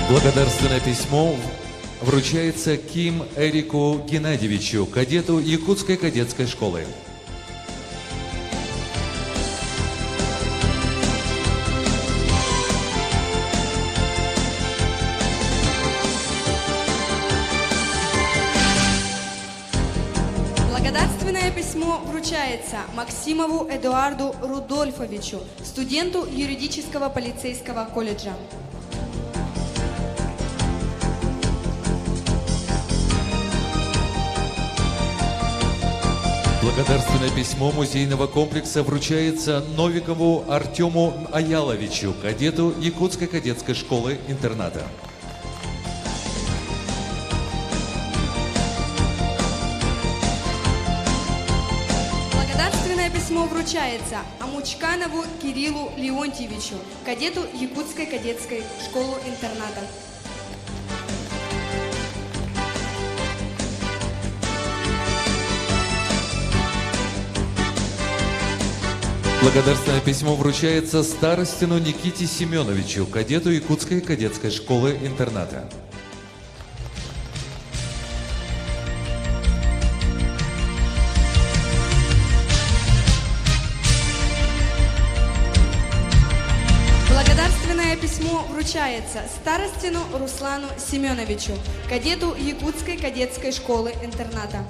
Благодарственное письмо вручается Ким Эрику Геннадьевичу, кадету Якутской кадетской школы. Благодарственное письмо вручается Максимову Эдуарду Рудольфовичу, студенту юридического полицейского колледжа. Благодарственное письмо музейного комплекса вручается Новикову Артему Аяловичу, кадету Якутской кадетской школы-интерната. Благодарственное письмо вручается Амучканову Кириллу Леонтьевичу, кадету Якутской кадетской школы-интерната. Благодарственное письмо вручается Старостину Никите Семеновичу, кадету Якутской кадетской школы-интерната. Благодарственное письмо вручается Старостину Руслану Семеновичу, кадету Якутской кадетской школы-интерната.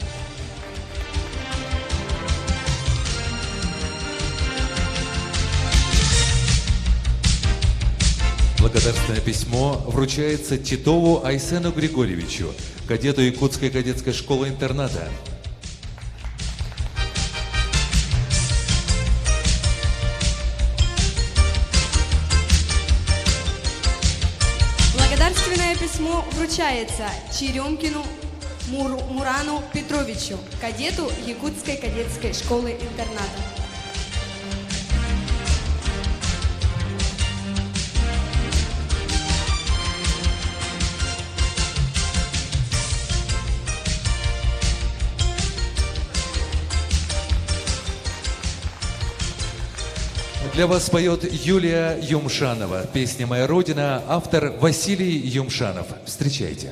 Благодарственное письмо вручается Титову Айсену Григорьевичу, кадету Якутской кадетской школы-интерната. Благодарственное письмо вручается Черемкину Мурану Петровичу, кадету Якутской кадетской школы-интерната. Для вас поет Юлия Юмшанова. Песня «Моя Родина», автор Василий Юмшанов. Встречайте.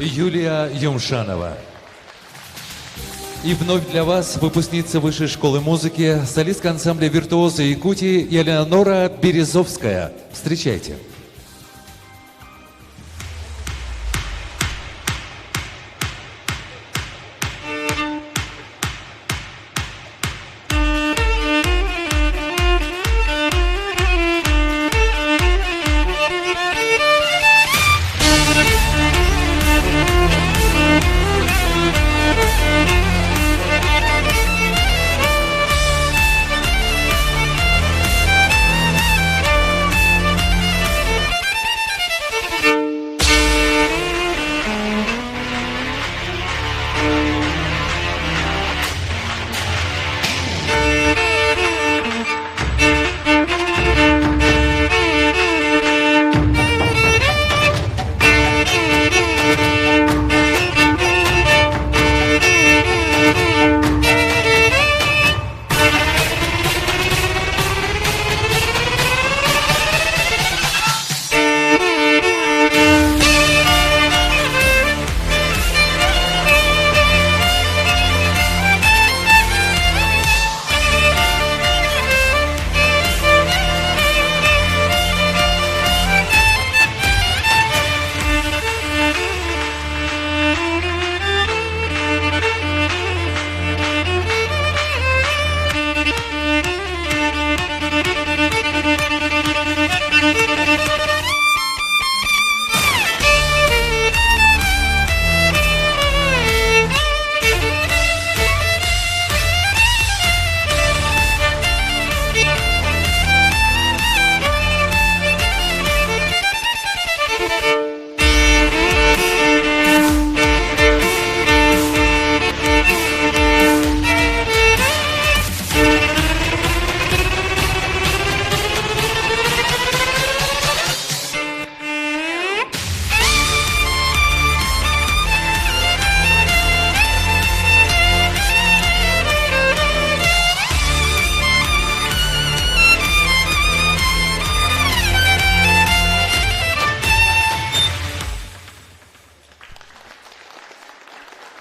Юлия Юмшанова. И вновь для вас выпускница Высшей школы музыки, солистка ансамбля «Виртуозы Якутии» Элеонора Березовская. Встречайте.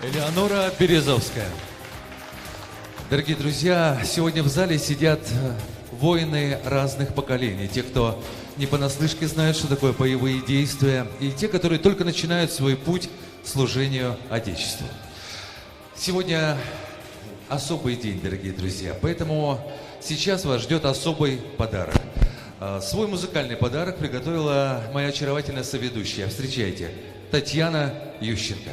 Элеонора Березовская. Дорогие друзья, сегодня в зале сидят воины разных поколений. Те, кто не понаслышке знают, что такое боевые действия, и те, которые только начинают свой путь к служению Отечеству. Сегодня особый день, дорогие друзья, поэтому сейчас вас ждет особый подарок. Свой музыкальный подарок приготовила моя очаровательная соведущая. Встречайте, Татьяна Ющенко.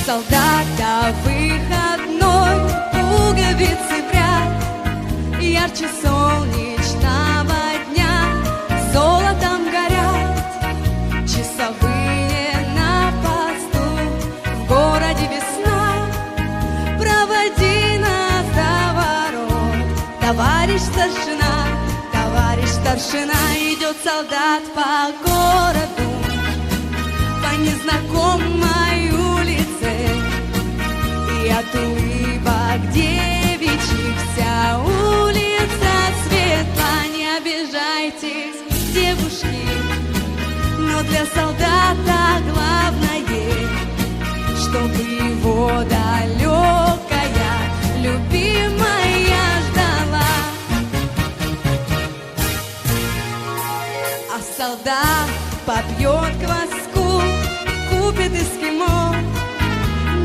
Солдата выходной, пуговицы в ряд, ярче солнечного дня, золотом горят часовые на посту. В городе весна, проводи нас до ворот. Товарищ старшина, идет солдат по городу, по незнакомой улице. И от улыбок девичьих вся улица светла. Не обижайтесь, девушки, но для солдата главное, чтобы его далекая любимая ждала. А солдат попьет кваску, купит эскимо,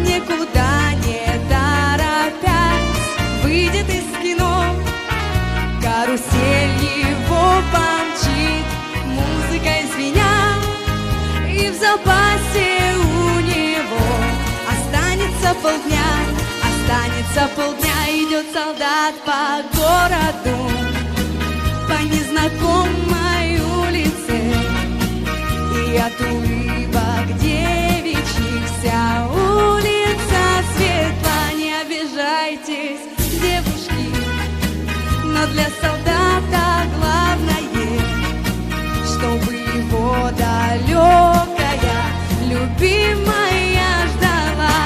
никуда не торопясь, выйдет из кино. Карусель его помчит, музыкой звеня, и в запасе у него останется полдня. Идет солдат по городу, по незнакомой улице. И от улыбок девичьих вся улица светла. Не обижайтесь, девушки, но для солдата главное, чтобы его далекая любимая ждала.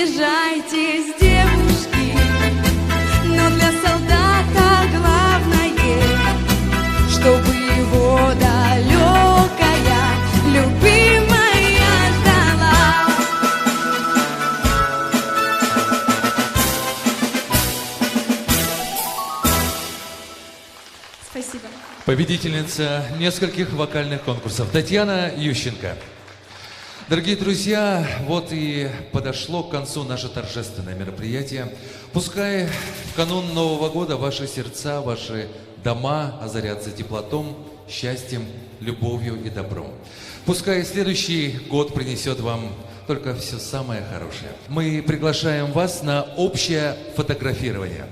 обижайтесь, девушки, но для солдата главное, чтобы его далекая любимая ждала. Спасибо. Победительница нескольких вокальных конкурсов Татьяна Ющенко. Дорогие друзья, вот и подошло к концу наше торжественное мероприятие. Пускай в канун Нового года ваши сердца, ваши дома озарятся теплотом, счастьем, любовью и добром. Пускай следующий год принесет вам только все самое хорошее. Мы приглашаем вас на общее фотографирование.